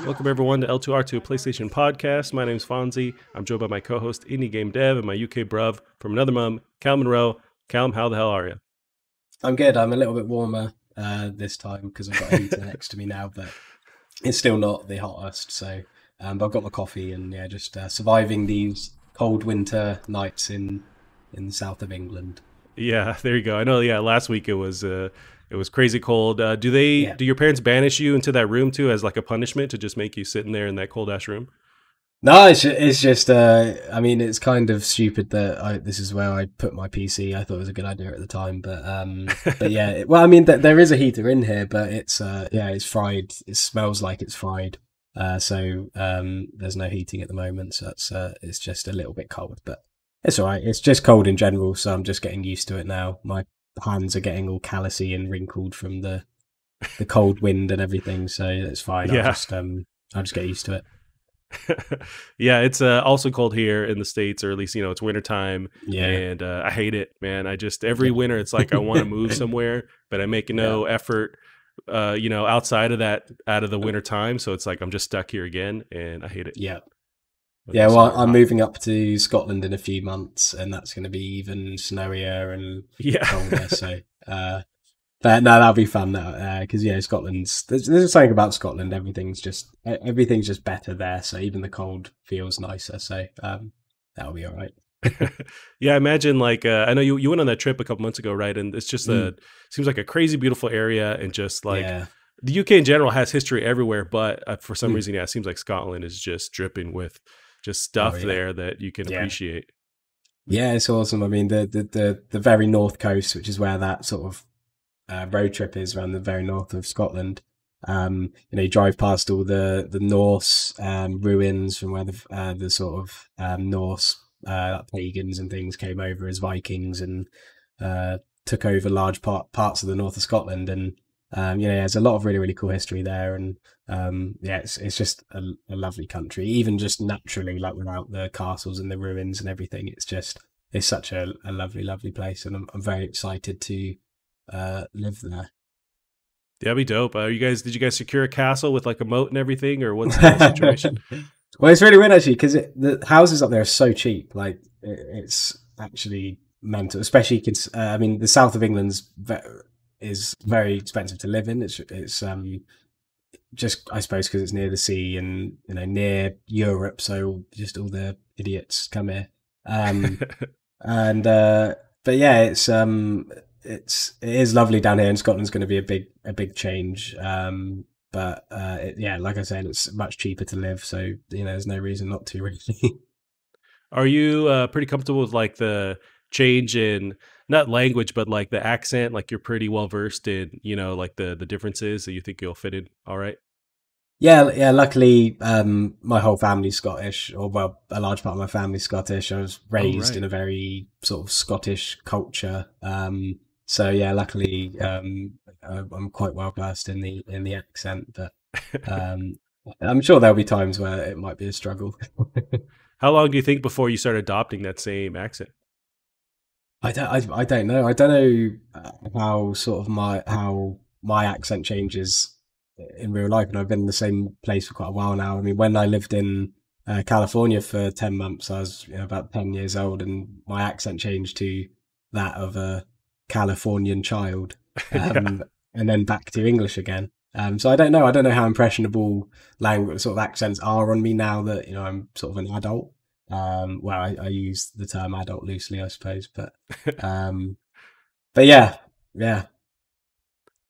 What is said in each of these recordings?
Welcome everyone to L2R2 PlayStation Podcast. My name's Fonzie. I'm joined by my co-host, Indie Game Dev, and my UK bruv from another mum, Colin Monroe. Calum, how the hell are you? I'm good. I'm a little bit warmer this time because I've got a heater next to me now, but it's still not the hottest. So but I've got my coffee and just surviving these cold winter nights in the south of England. Yeah, there you go. I know. Yeah, last week it was crazy cold. Do your parents banish you into that room too as like a punishment to just make you sit in there in that cold ass room? No, it's just I mean, it's kind of stupid that this is where I put my PC. I thought it was a good idea at the time, but yeah. Well, I mean, there is a heater in here, but it's fried. It smells like it's fried. So there's no heating at the moment, so it's just a little bit cold, but it's all right. It's just cold in general, so I'm just getting used to it now. My hands are getting all callousy and wrinkled from the cold wind and everything, so it's fine. Yeah. I'll just get used to it. Yeah, it's also cold here in the States, or at least it's wintertime. Yeah. And I hate it, man. I just every winter it's like I want to move somewhere, but I make no effort outside of that, out of the winter time, so it's like I'm just stuck here again, and I hate it. Yeah, well, I'm moving up to Scotland in a few months, and that's going to be even snowier and colder. So, but no, that'll be fun because Scotland's there's something about Scotland. Everything's just better there. So even the cold feels nicer. So that'll be all right. Yeah, I imagine I know you went on that trip a couple months ago, right? And it's just seems like a crazy beautiful area, and just the UK in general has history everywhere, but for some reason, it seems like Scotland is just dripping with just stuff there that you can appreciate. Yeah, it's awesome. I mean, the very north coast, which is where that sort of road trip is, around the very north of Scotland. You drive past all the Norse ruins from where the sort of Norse pagans and things came over as Vikings and took over large parts of the north of Scotland, and there's a lot of really, really cool history there, and it's just a lovely country, even just naturally, like without the castles and the ruins and everything. It's such a lovely place, and I'm very excited to live there. That'd be dope. Did you guys secure a castle with like a moat and everything, or what's the situation? Well, it's really weird actually, because the houses up there are so cheap. Like it's actually mental, especially because the south of England's is very expensive to live in. It's just, I suppose, because it's near the sea and near Europe, so just all the idiots come here. But yeah, it is lovely down here, and Scotland's going to be a big change. But like I said, it's much cheaper to live, so there's no reason not to really. Are you pretty comfortable with like the change in not language, but like the accent? Like you're pretty well versed in like the differences, that you think you'll fit in all right? Yeah. Luckily, my whole family's Scottish, or well, a large part of my family's Scottish. I was raised in a very sort of Scottish culture. So yeah, luckily, I'm quite well versed in the accent, but I'm sure there'll be times where it might be a struggle. How long do you think before you start adopting that same accent? I don't know. I don't know how my accent changes in real life, and I've been in the same place for quite a while now. I mean, when I lived in California for 10 months, I was about 10 years old, and my accent changed to that of a Californian child, and then back to English again. So I don't know how impressionable language sort of accents are on me now that I'm sort of an adult. Well, I use the term adult loosely, I suppose, but yeah.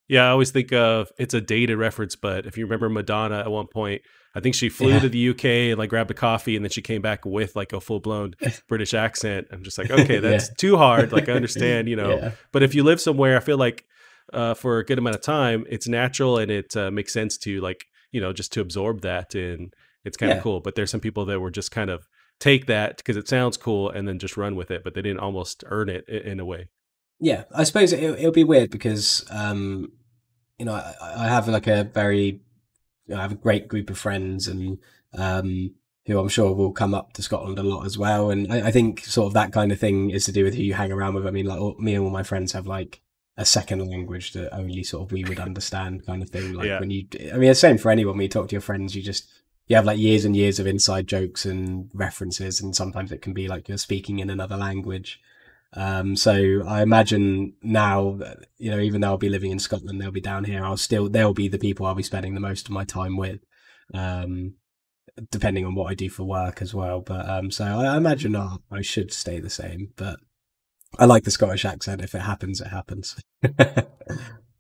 Yeah, I always think of it's a dated reference, but if you remember Madonna at one point, I think she flew to the UK and like grabbed a coffee, and then she came back with like a full blown British accent. I'm just like, okay, that's too hard. Like I understand, but if you live somewhere, I feel like for a good amount of time, it's natural, and it makes sense to like, just to absorb that, and it's kind of cool. But there's some people that were just kind of take that because it sounds cool and then just run with it, but they didn't almost earn it in a way. Yeah, I suppose it'll be weird because, I have like I have a great group of friends, and who I'm sure will come up to Scotland a lot as well. And I think sort of that kind of thing is to do with who you hang around with. I mean, like me and all my friends have like a second language that only sort of we would understand, kind of thing. Like Yeah. when you, I mean, it's the same for anyone. When you talk to your friends, you have like years and years of inside jokes and references, and sometimes it can be like you're speaking in another language. So I imagine now, even though I'll be living in Scotland, they'll be down here. They'll be the people I'll be spending the most of my time with, depending on what I do for work as well. But so I imagine I should stay the same. But I like the Scottish accent. If it happens, it happens.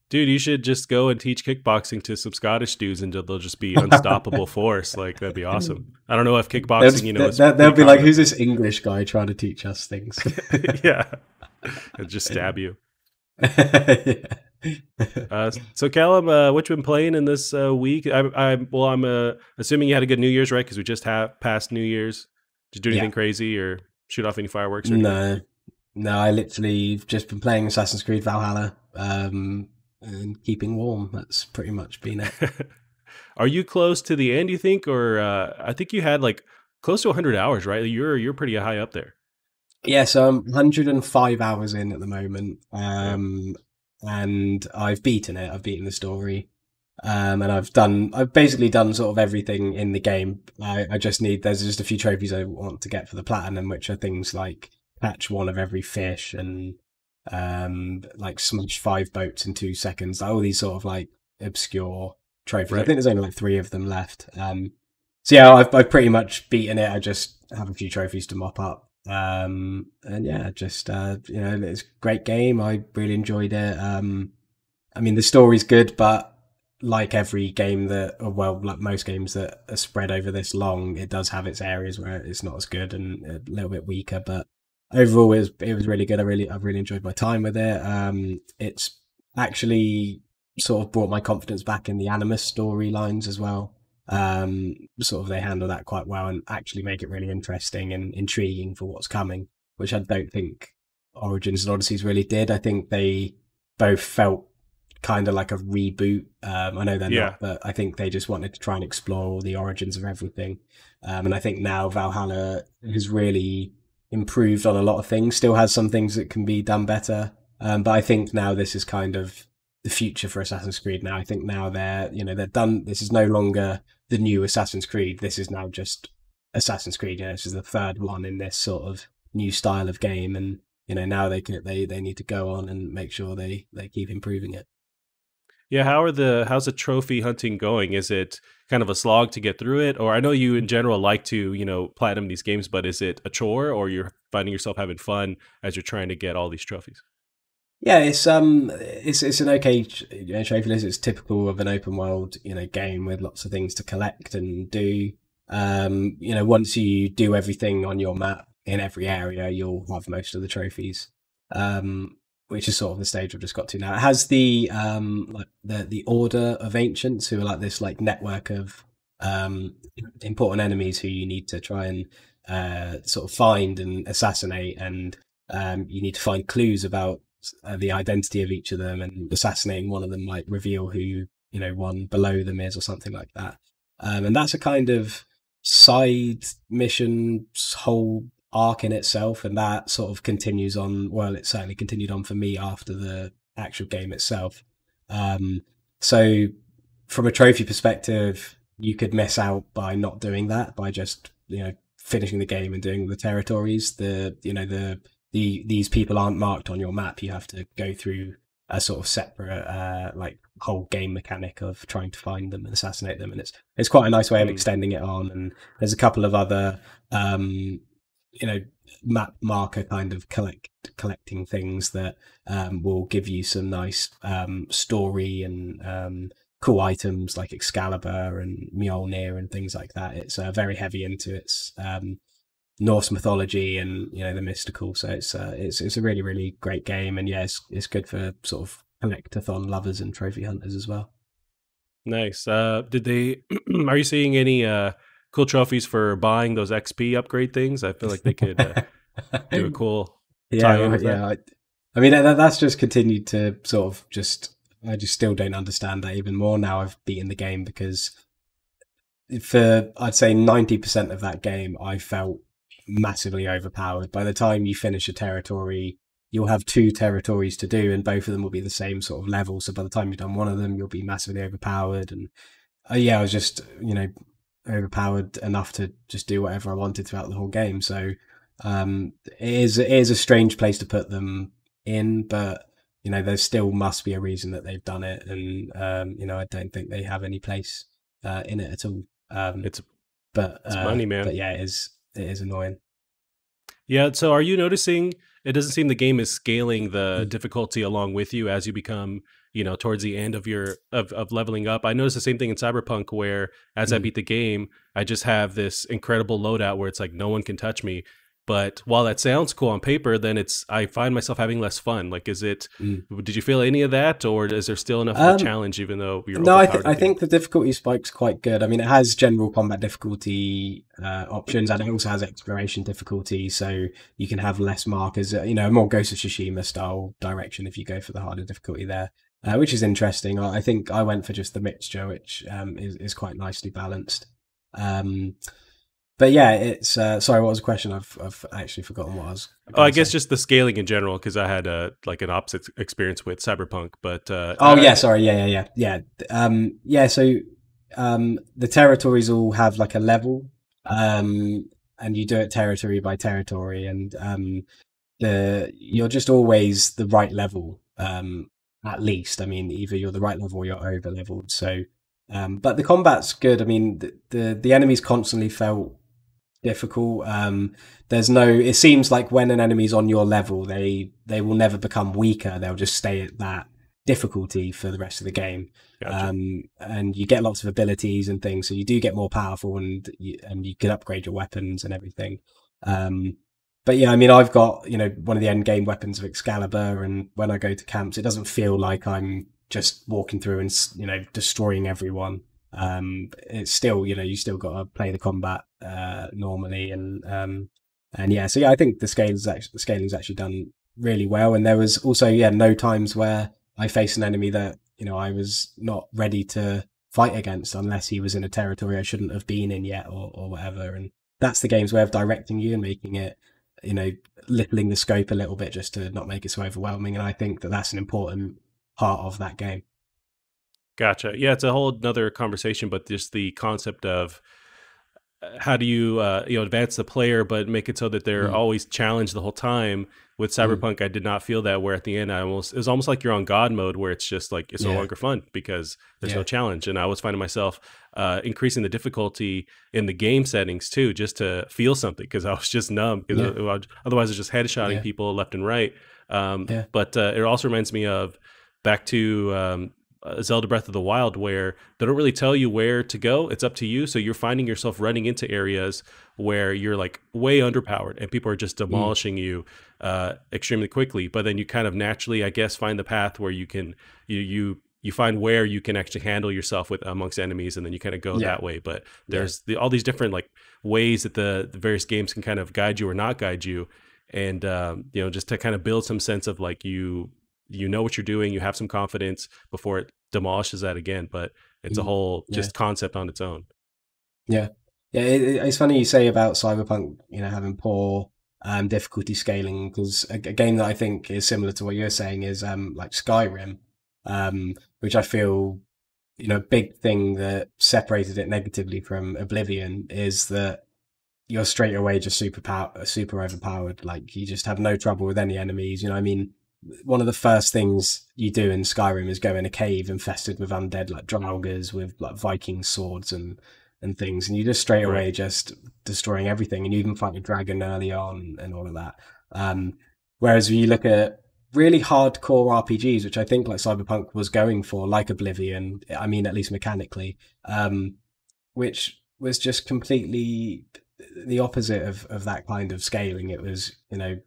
Dude, you should just go and teach kickboxing to some Scottish dudes, and they'll just be unstoppable force. Like, that'd be awesome. I don't know if kickboxing, they'll be like, who's this English guy trying to teach us things? Yeah, and just stab you. Yeah. So Callum, what you been playing in this week? I'm assuming you had a good New Year's, right? Because we just passed New Year's. Did you do anything crazy or shoot off any fireworks? Or anything? No, I literally just been playing Assassin's Creed Valhalla. And keeping warm. That's pretty much been it. Are you close to the end, you think? Or I think you had like close to 100 hours, right? You're pretty high up there. Yeah, so I'm 105 hours in at the moment. And I've beaten it. I've beaten the story. And I've basically done sort of everything in the game. There's just a few trophies I want to get for the platinum, which are things like catch one of every fish and like smash 5 boats in 2 seconds, all these sort of like obscure trophies. Right. I think there's only like 3 of them left. So yeah, I've pretty much beaten it. I just have a few trophies to mop up. And yeah, just it's a great game. I really enjoyed it. I mean, the story's good, but like every game like most games that are spread over this long, it does have its areas where it's not as good and a little bit weaker, but overall, it was really good. I've really enjoyed my time with it. It's actually sort of brought my confidence back in the Animus storylines as well. Sort of they handle that quite well and actually make it really interesting and intriguing for what's coming, which I don't think Origins and Odysseys really did. I think they both felt kind of like a reboot. I know they're not, but I think they just wanted to try and explore all the origins of everything. And I think now Valhalla has really improved on a lot of things, still has some things that can be done better, but I think now this is kind of the future for Assassin's Creed. Now I think now they're done. This is no longer the new Assassin's Creed. This is now just Assassin's Creed. This is the 3rd one in this sort of new style of game, and now they need to go on and make sure they keep improving it. Yeah, how's the trophy hunting going? Is it kind of a slog to get through it? Or I know you in general like to, platinum these games, but is it a chore or you're finding yourself having fun as you're trying to get all these trophies? Yeah, it's an okay trophy list. It's typical of an open world, game with lots of things to collect and do. Once you do everything on your map in every area, you'll have most of the trophies. Which is sort of the stage I've just got to now. It has the the Order of Ancients, who are like this like network of important enemies who you need to try and sort of find and assassinate, and you need to find clues about the identity of each of them, and assassinating one of them might reveal who one below them is or something like that. And that's a kind of side mission whole arc in itself, and that sort of continues on. Well, it certainly continued on for me after the actual game itself. So from a trophy perspective, you could miss out by not doing that, by just finishing the game and doing the territories. These people aren't marked on your map. You have to go through a sort of separate like whole game mechanic of trying to find them and assassinate them, and it's quite a nice way of extending it on. And there's a couple of other map marker kind of collecting things that will give you some nice story and cool items like Excalibur and Mjolnir and things like that. It's very heavy into its Norse mythology and the mystical. So it's a really, really great game, and it's good for sort of collectathon lovers and trophy hunters as well. Nice. Are you seeing any cool trophies for buying those XP upgrade things? I feel like they could do a cool tie-in with that. I mean, that's just continued to sort of I just still don't understand that even more now I've beaten the game, because for I'd say 90% of that game I felt massively overpowered. By the time you finish a territory, you'll have 2 territories to do, and both of them will be the same sort of level. So by the time you've done one of them, you'll be massively overpowered. And I was just, overpowered enough to just do whatever I wanted throughout the whole game. So it is a strange place to put them in, but there still must be a reason that they've done it, and I don't think they have any place in it at all. It's money, man. But yeah, it is annoying. Yeah. So are you noticing it doesn't seem the game is scaling the difficulty along with you as you become, towards the end of your of leveling up? I noticed the same thing in Cyberpunk, where as I beat the game, I just have this incredible loadout where it's like no one can touch me. But while that sounds cool on paper, then I find myself having less fun. Like, did you feel any of that, or is there still enough of a challenge even though you're No, I think the difficulty spike's quite good. I mean, it has general combat difficulty options, and it also has exploration difficulty, so you can have less markers, a more Ghost of Tsushima style direction if you go for the harder difficulty there, which is interesting. I think I went for just the mixture, which is quite nicely balanced. But yeah, it's sorry. What was the question? I've actually forgotten what I was. I guess just the scaling in general, because I had an opposite experience with Cyberpunk. But sorry, yeah. So the territories all have like a level, and you do it territory by territory, and you're just always the right level, at least. I mean, either you're the right level or you're over leveled. So, but the combat's good. I mean, the enemies constantly felt difficult. It seems like when an enemy's on your level, they will never become weaker. They'll just stay at that difficulty for the rest of the game. Gotcha. And you get lots of abilities and things, so you do get more powerful, and you can upgrade your weapons and everything. But yeah, I mean, I've got one of the end game weapons of Excalibur, and when I go to camps, it doesn't feel like I'm just walking through and destroying everyone. It's still, you still got to play the combat normally, and yeah. So yeah, I think the scaling's actually done really well. And there was also no times where I faced an enemy that I was not ready to fight against unless he was in a territory I shouldn't have been in yet, or whatever. And that's the game's way of directing you and making it, littling the scope a little bit just to not make it so overwhelming. And I think that that's an important part of that game. Gotcha. Yeah, it's a whole nother conversation, but just the concept of how do you advance the player, but make it so that they're always challenged the whole time. With Cyberpunk, I did not feel that. Where at the end, it was almost like you're on God mode, where it's just like it's no longer fun because there's no challenge. And I was finding myself increasing the difficulty in the game settings too, just to feel something, because I was just numb. Because otherwise, it's just headshotting people left and right. But it also reminds me of back to Zelda Breath of the Wild, where they don't really tell you where to go. It's up to you. So you're finding yourself running into areas where you're like way underpowered and people are just demolishing you extremely quickly. But then you kind of naturally, I guess, find the path where you can, you find where you can actually handle yourself with amongst enemies, and then you kind of go that way. But there's all these different like ways that the various games can kind of guide you or not guide you. And, just to kind of build some sense of like, you know what you're doing, you have some confidence before it demolishes that again. But it's a whole just concept on its own. Yeah. It's funny you say about Cyberpunk, having poor difficulty scaling, because a game that I think is similar to what you're saying is like Skyrim, which I feel, a big thing that separated it negatively from Oblivion is that you're straight away just super overpowered. Like, you just have no trouble with any enemies. One of the first things you do in Skyrim is go in a cave infested with undead, like Draugrs with like Viking swords and things, and you just straight away just destroying everything, and you even fight a dragon early on and all of that. Whereas when you look at really hardcore RPGs, which I think like Cyberpunk was going for, like Oblivion, I mean, at least mechanically, which was just completely the opposite of that kind of scaling. It was, it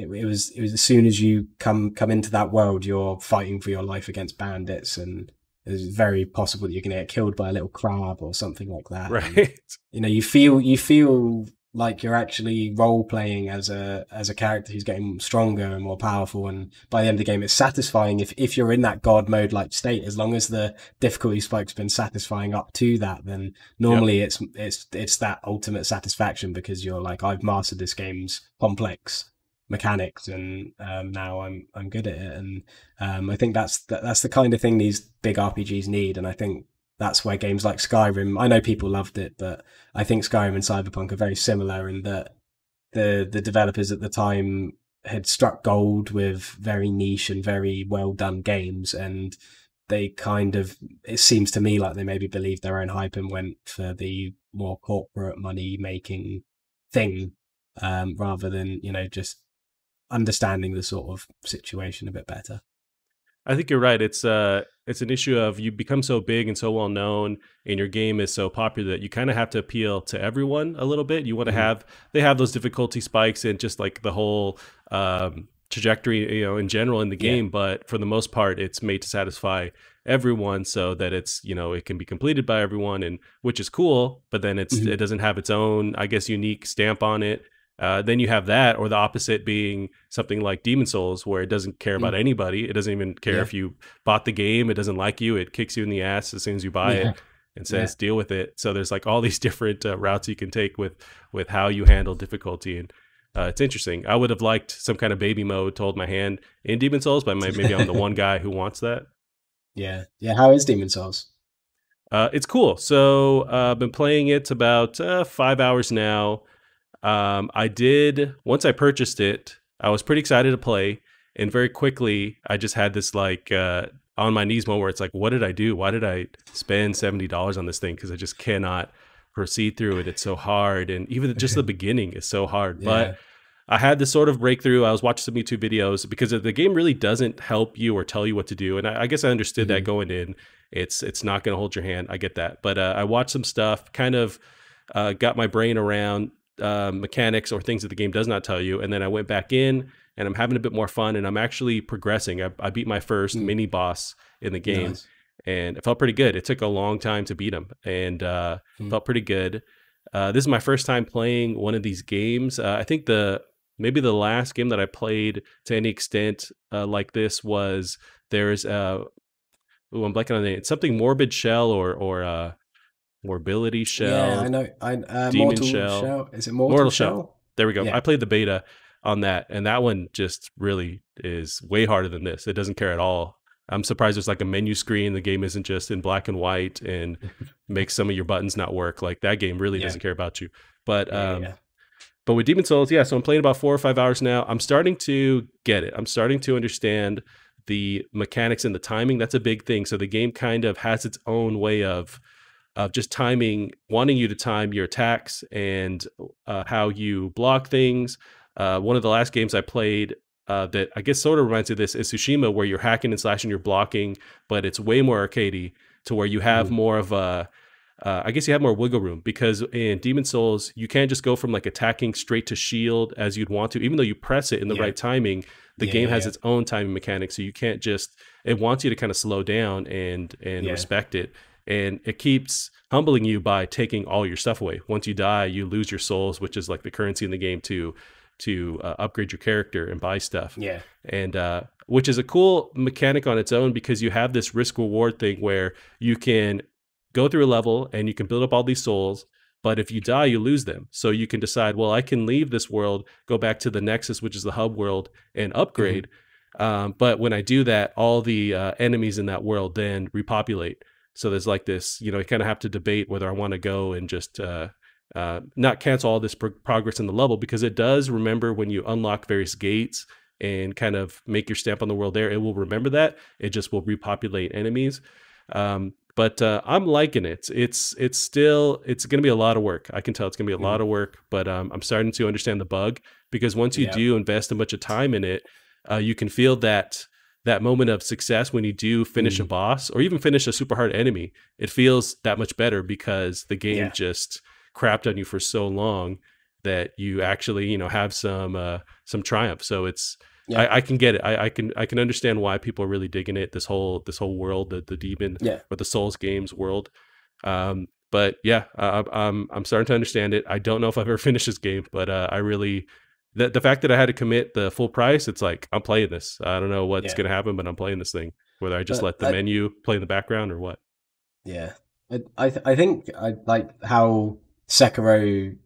was as soon as you come into that world, you're fighting for your life against bandits, and it's very possible that you're going to get killed by a little crab or something like that. Right. And, you feel like you're actually role playing as a character who's getting stronger and more powerful. And by the end of the game, it's satisfying if you're in that God mode like state. As long as the difficulty spike's been satisfying up to that, then normally it's that ultimate satisfaction, because you're like, I've mastered this game's complex mechanics, and now I'm good at it. And I think that's the kind of thing these big RPGs need. And I think that's where games like Skyrim, I know people loved it, but I think Skyrim and Cyberpunk are very similar in that the developers at the time had struck gold with very niche and very well done games, and they kind of, it seems to me like they maybe believed their own hype and went for the more corporate money making thing, rather than, just understanding the sort of situation a bit better. I think you're right. It's an issue of you become so big and so well known, and your game is so popular that you kind of have to appeal to everyone a little bit. You want to they have those difficulty spikes and just like the whole trajectory, in general in the game. But for the most part, it's made to satisfy everyone, so that it's, it can be completed by everyone, and which is cool. But then it doesn't have its own, I guess, unique stamp on it. Then you have that, or the opposite being something like Demon Souls, where it doesn't care about anybody. It doesn't even care if you bought the game. It doesn't like you. It kicks you in the ass as soon as you buy it and says, deal with it. So there's like all these different routes you can take with how you handle difficulty. And it's interesting. I would have liked some kind of baby mode to hold my hand in Demon Souls, but maybe I'm the one guy who wants that. Yeah. How is Demon Souls? It's cool. So I've been playing it about 5 hours now. Once I purchased it, I was pretty excited to play, and very quickly I just had this like on my knees moment where it's like, what did I do? Why did I spend $70 on this thing? Because I just cannot proceed through it. It's so hard, and even just the beginning is so hard. But I had this sort of breakthrough. I was watching some YouTube videos, because the game really doesn't help you or tell you what to do, and I guess I understood that going in. It's not going to hold your hand. I get that, but I watched some stuff, kind of got my brain around mechanics or things that the game does not tell you, and then I went back in and I'm having a bit more fun, and I'm actually progressing. I beat my first mini boss in the game, and it felt pretty good. It took a long time to beat him, and felt pretty good. This is my first time playing one of these games. I think maybe the last game that I played to any extent like this was, there's I'm blanking on the name. It's something Morbid Shell or Mobility Shell. Yeah, I know. Demon Mortal Shell. Is it Mortal Shell? There we go. Yeah. I played the beta on that, and that one just really is way harder than this. It doesn't care at all. I'm surprised there's like a menu screen. The game isn't just in black and white and makes some of your buttons not work. Like, that game really doesn't care about you. But but with Demon Souls, so I'm playing about 4 or 5 hours now. I'm starting to get it. I'm starting to understand the mechanics and the timing. That's a big thing. So the game kind of has its own way of just timing, wanting you to time your attacks and how you block things. One of the last games I played that I guess sort of reminds me of this is Tsushima, where you're hacking and slashing, you're blocking, but it's way more arcadey, to where you have more of a, I guess you have more wiggle room, because in Demon Souls, you can't just go from like attacking straight to shield as you'd want to, even though you press it in the right timing. The game has its own timing mechanics, so you can't just, it wants you to kind of slow down and respect it. And it keeps humbling you by taking all your stuff away. Once you die, you lose your souls, which is like the currency in the game to upgrade your character and buy stuff. Yeah. And which is a cool mechanic on its own, because you have this risk reward thing where you can go through a level and you can build up all these souls, but if you die, you lose them. So you can decide, well, I can leave this world, go back to the Nexus, which is the hub world, and upgrade. But when I do that, all the enemies in that world then repopulate. So there's like this, you kind of have to debate whether I want to go and just not cancel all this progress in the level, because it does remember when you unlock various gates and kind of make your stamp on the world there, it will remember that. It just will repopulate enemies. But I'm liking it. It's going to be a lot of work. I can tell it's going to be a lot of work, but I'm starting to understand the bug, because once you do invest a bunch of time in it, you can feel that moment of success when you do finish a boss or even finish a super hard enemy. It feels that much better, because the game just crapped on you for so long that you actually, have some triumph. So it's, I can get it. I can understand why people are really digging it. This whole world, the Demon or the Souls games world. But I'm starting to understand it. I don't know if I've ever finished this game, but I really, the fact that I had to commit the full price, it's like, I'm playing this. I don't know what's going to happen, but I'm playing this thing, whether I just let the menu play in the background or what. Yeah. I think I like how Sekiro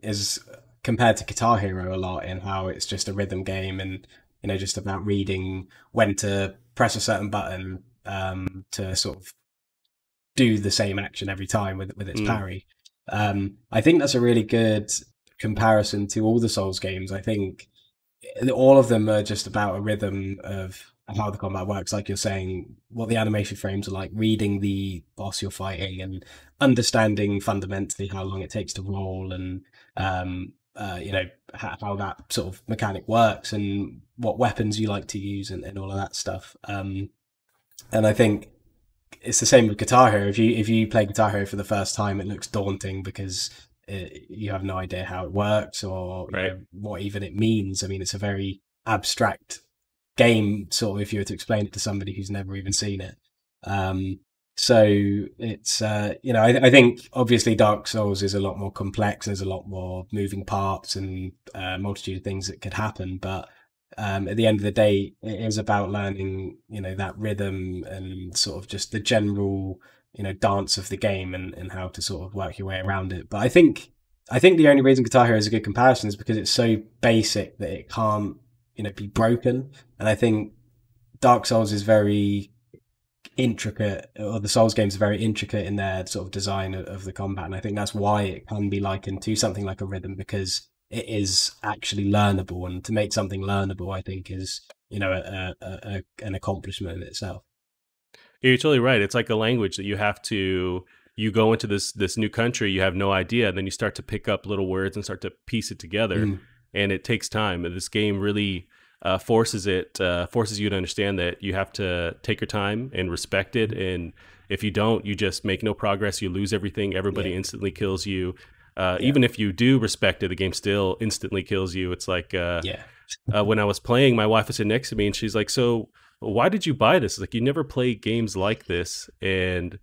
is compared to Guitar Hero a lot in how it's just a rhythm game and, you know, just about reading when to press a certain button to sort of do the same action every time with its parry. I think that's a really good comparison to all the Souls games. I think all of them are just about a rhythm of how the combat works, like you're saying, what the animation frames are like, reading the boss you're fighting and understanding fundamentally how long it takes to roll and you know, how that sort of mechanic works and what weapons you like to use and all of that stuff. And I think it's the same with Guitar Hero. If you play Guitar Hero for the first time, it looks daunting because you have no idea how it works or you know, what even it means. I mean, it's a very abstract game, sort of, if you were to explain it to somebody who's never even seen it. So it's you know, I think obviously Dark Souls is a lot more complex. There's a lot more moving parts and multitude of things that could happen, but at the end of the day, it is about learning, you know, that rhythm and sort of just the general, you know, dance of the game and how to sort of work your way around it. But I think the only reason Guitar Hero is a good comparison is because it's so basic that it can't, you know, be broken. And I think Dark Souls is very intricate, or the Souls games are very intricate in their sort of design of the combat. And I think that's why it can be likened to something like a rhythm, because it is actually learnable, and to make something learnable, I think, is, you know, an accomplishment in itself. You're totally right. It's like a language that you go into this new country, you have no idea, and then you start to pick up little words and start to piece it together, and it takes time. And this game really forces you to understand that you have to take your time and respect it. And if you don't, you just make no progress. You lose everything. Everybody instantly kills you. Even if you do respect it, the game still instantly kills you. It's like when I was playing, my wife was sitting next to me and she's like, "So why did you buy this?" It's like, "You never play games like this." And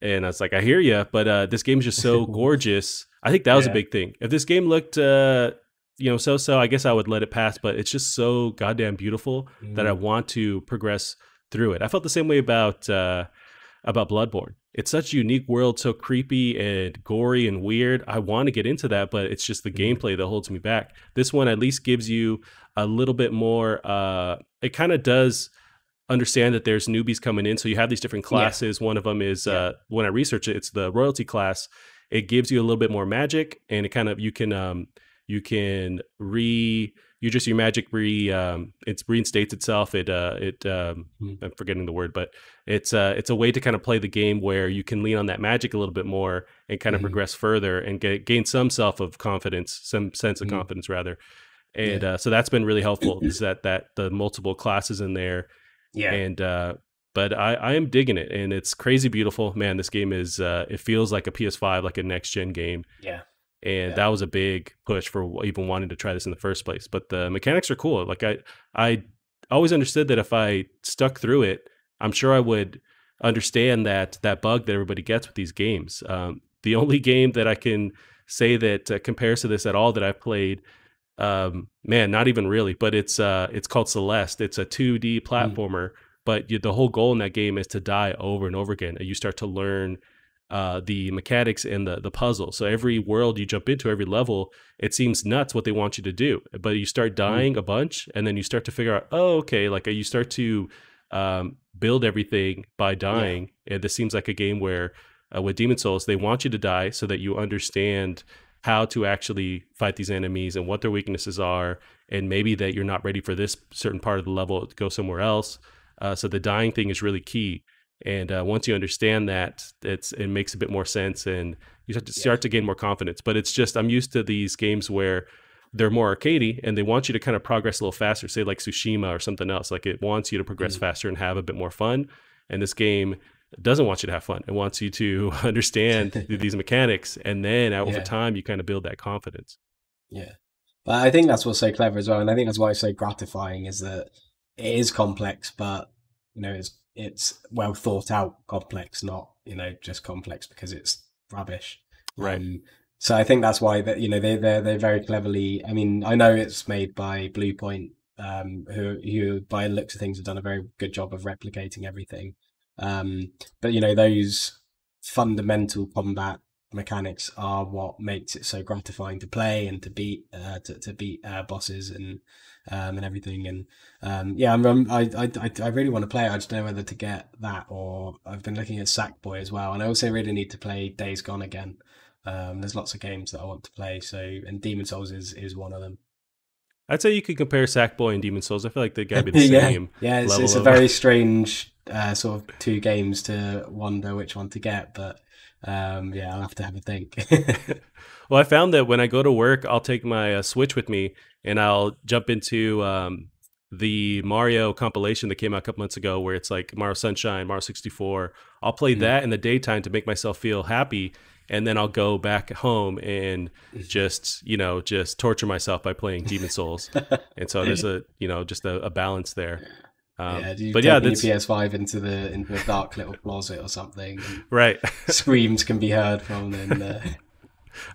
I was like, "I hear you, but this game is just so gorgeous." I think that was a big thing. If this game looked, you know, so, I guess I would let it pass, but it's just so goddamn beautiful that I want to progress through it. I felt the same way about Bloodborne. It's such a unique world, so creepy and gory and weird. I want to get into that, but it's just the gameplay that holds me back. This one at least gives you a little bit more, it kind of does understand that there's newbies coming in. So you have these different classes. One of them is, when I research it, it's the royalty class. It gives you a little bit more magic, and it kind of, your magic it reinstates itself. I'm forgetting the word, but it's a way to kind of play the game where you can lean on that magic a little bit more and kind of progress further and gain some sense of confidence rather. And so that's been really helpful, is that the multiple classes in there. And but I am digging it, and it's crazy beautiful, man. This game is it feels like a PS5, like a next gen game. And that was a big push for even wanting to try this in the first place. But the mechanics are cool. Like I always understood that if I stuck through it, I'm sure I would understand that bug that everybody gets with these games. The only game that I can say that compares to this at all that I've played, man, not even really, but it's called Celeste. It's a 2D platformer, but the whole goal in that game is to die over and over again. And you start to learn the mechanics and the puzzle. So every world you jump into, every level, it seems nuts what they want you to do, but you start dying a bunch, and then you start to figure out, oh, okay, like you start to build everything by dying. And this seems like a game where with Demon Souls, they want you to die so that you understand how to actually fight these enemies and what their weaknesses are, and maybe that you're not ready for this certain part of the level to go somewhere else. So the dying thing is really key. And once you understand that, it makes a bit more sense, and you start to gain more confidence. But it's just, I'm used to these games where they're more arcadey, and they want you to kind of progress a little faster, say like Tsushima or something else. Like it wants you to progress faster and have a bit more fun. And this game doesn't want you to have fun. It wants you to understand these mechanics, and then over time, you kind of build that confidence. Yeah. But I think that's what's so clever as well. And I think that's why it's so gratifying, is that it is complex, but, you know, it's well thought out complex, not, you know, just complex because it's rubbish. So I think that's why that, you know, they're very cleverly, I mean, I know it's made by Bluepoint, who by the looks of things have done a very good job of replicating everything. But, you know, those fundamental combat mechanics are what makes it so gratifying to play and to beat bosses and everything. And yeah, I really want to play it. I just don't know whether to get that, or I've been looking at Sackboy as well, and I also really need to play Days Gone again. There's lots of games that I want to play, and Demon Souls is one of them. I'd say you could compare Sackboy and Demon Souls. I feel like they gotta be the same. Yeah, it's a very strange sort of two games to wonder which one to get, but yeah, I'll have to have a think. Well, I found that when I go to work, I'll take my Switch with me and I'll jump into the Mario compilation that came out a couple months ago, where it's like Mario Sunshine, Mario 64. I'll play that in the daytime to make myself feel happy, and then I'll go back home and just torture myself by playing Demon Souls. And so there's just a balance there. But yeah, your PS5 into the dark little closet or something. Right. Screams can be heard from. And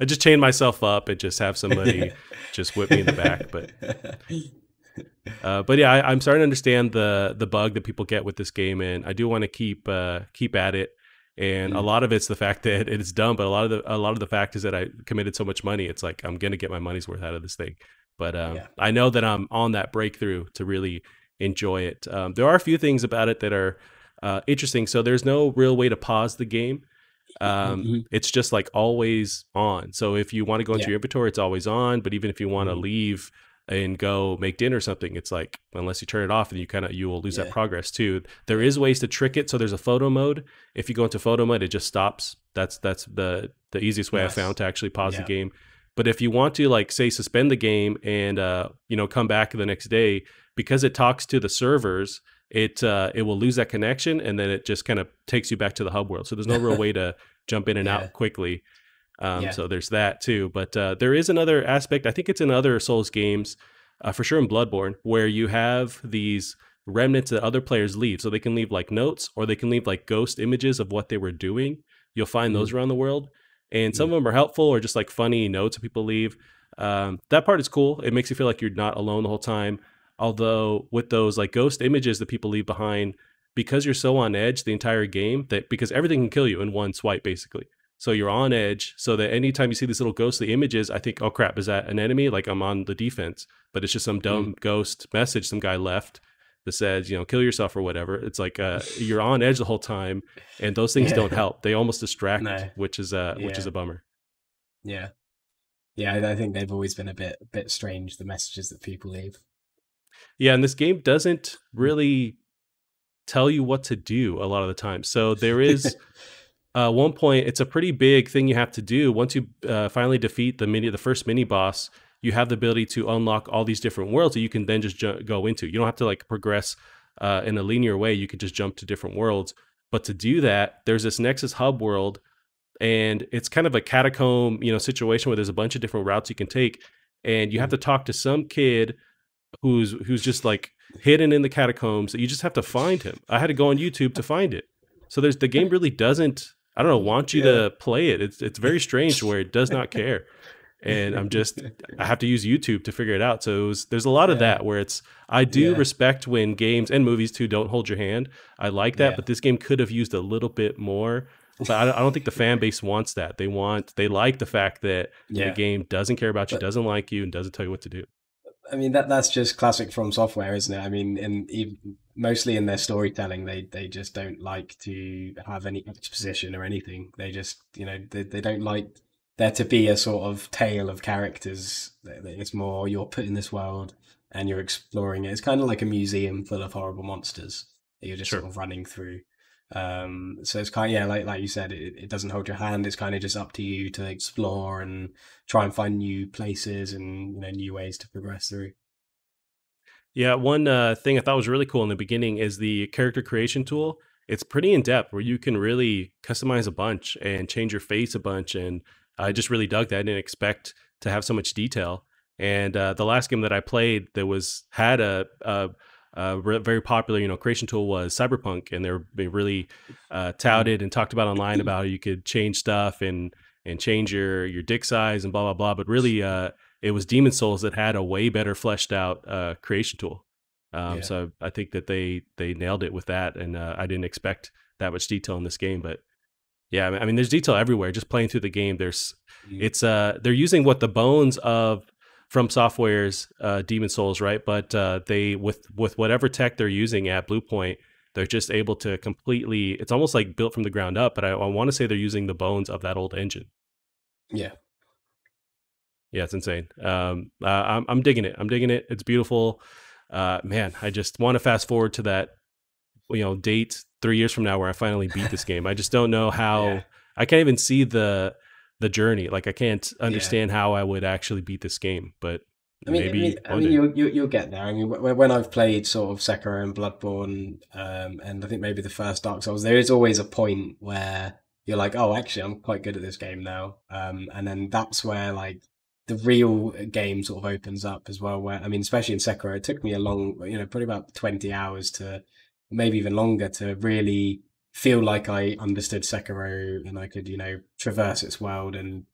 I just chain myself up and just have somebody just whip me in the back. But yeah, I'm starting to understand the bug that people get with this game, and I do want to keep at it. And a lot of it's the fact that it's dumb, but a lot of the fact is that I committed so much money. It's like I'm gonna get my money's worth out of this thing. But I know that I'm on that breakthrough to really enjoy it. There are a few things about it that are interesting. So there's no real way to pause the game. It's just like always on. So if you want to go into your inventory, it's always on. But even if you want to leave and go make dinner or something, it's like, unless you turn it off, and you will lose that progress too. There is ways to trick it. So there's a photo mode. If you go into photo mode, it just stops. That's the easiest way I found to actually pause the game. But if you want to, like, say, suspend the game and come back the next day, because it talks to the servers, it will lose that connection, and then it just kind of takes you back to the hub world. So there's no real way to jump in and out quickly. So there's that too. But there is another aspect. I think it's in other Souls games, for sure in Bloodborne, where you have these remnants that other players leave. So they can leave like notes, or they can leave like ghost images of what they were doing. You'll find those around the world. And some of them are helpful, or just like funny notes that people leave. That part is cool. It makes you feel like you're not alone the whole time. Although with those like ghost images that people leave behind, because you're so on edge the entire game, because everything can kill you in one swipe basically. So you're on edge, so that anytime you see these little ghostly images, I think, oh crap, is that an enemy? Like, I'm on the defense, but it's just some dumb ghost message some guy left that says, kill yourself or whatever. It's like you're on edge the whole time, and those things don't help. They almost distract, which is a bummer. Yeah, I think they've always been a bit strange, the messages that people leave. Yeah, and this game doesn't really tell you what to do a lot of the time. So there is one point, it's a pretty big thing you have to do. Once you finally defeat the first mini boss, you have the ability to unlock all these different worlds that you can then just go into. You don't have to like progress in a linear way. You could just jump to different worlds. But to do that, there's this Nexus hub world, and it's kind of a catacomb, situation where there's a bunch of different routes you can take, and you have to talk to some kid who's just like hidden in the catacombs, that you just have to find him. I had to go on YouTube to find it. So the game really doesn't, I don't know, want you to play it. It's very strange where it does not care. And I have to use YouTube to figure it out. So there's a lot of that where I do respect when games and movies too don't hold your hand. I like that, but this game could have used a little bit more. But I don't think the fan base wants that. They like the fact that the game doesn't care about you, doesn't like you, and doesn't tell you what to do. I mean, that's just classic From Software, isn't it? I mean, mostly in their storytelling, they just don't like to have any exposition or anything. They just, they don't like there to be a sort of tale of characters. It's more, you're put in this world and you're exploring it. It's kind of like a museum full of horrible monsters that you're just sort of running through. So it's kind of, like you said, it doesn't hold your hand. It's kind of just up to you to explore and try and find new places and new ways to progress through. Yeah, one thing I thought was really cool in the beginning is the character creation tool. It's pretty in depth, where you can really customize a bunch and change your face a bunch, and I just really dug that. I didn't expect to have so much detail. And the last game that I played that had a very popular, creation tool was Cyberpunk, and they really touted and talked about online about how you could change stuff and change your dick size and blah blah blah. But really, it was Demon Souls that had a way better fleshed out creation tool. So I think that they nailed it with that, and I didn't expect that much detail in this game, but Yeah, I mean, there's detail everywhere. Just playing through the game, Mm. they're using what the bones of From Software's Demon Souls, right? But they with whatever tech they're using at Blue Point, they're just able to completely. It's almost like built from the ground up. But I want to say they're using the bones of that old engine. Yeah. Yeah, it's insane. I'm digging it. I'm digging it. It's beautiful. Man, I just want to fast forward to that date 3 years from now where I finally beat this game. I just don't know how. Yeah. I can't even see the journey. Like I can't Yeah. understand how I would actually beat this game. But maybe you'll get there. I mean, when I've played sort of Sekiro and Bloodborne, and I think maybe the first Dark Souls, there is always a point where you're like, oh, actually, I'm quite good at this game now. And then that's where like the real game sort of opens up as well. Where I mean, especially in Sekiro, it took me a long, probably about 20 hours to maybe even longer to really feel like I understood Sekiro and I could, traverse its world and,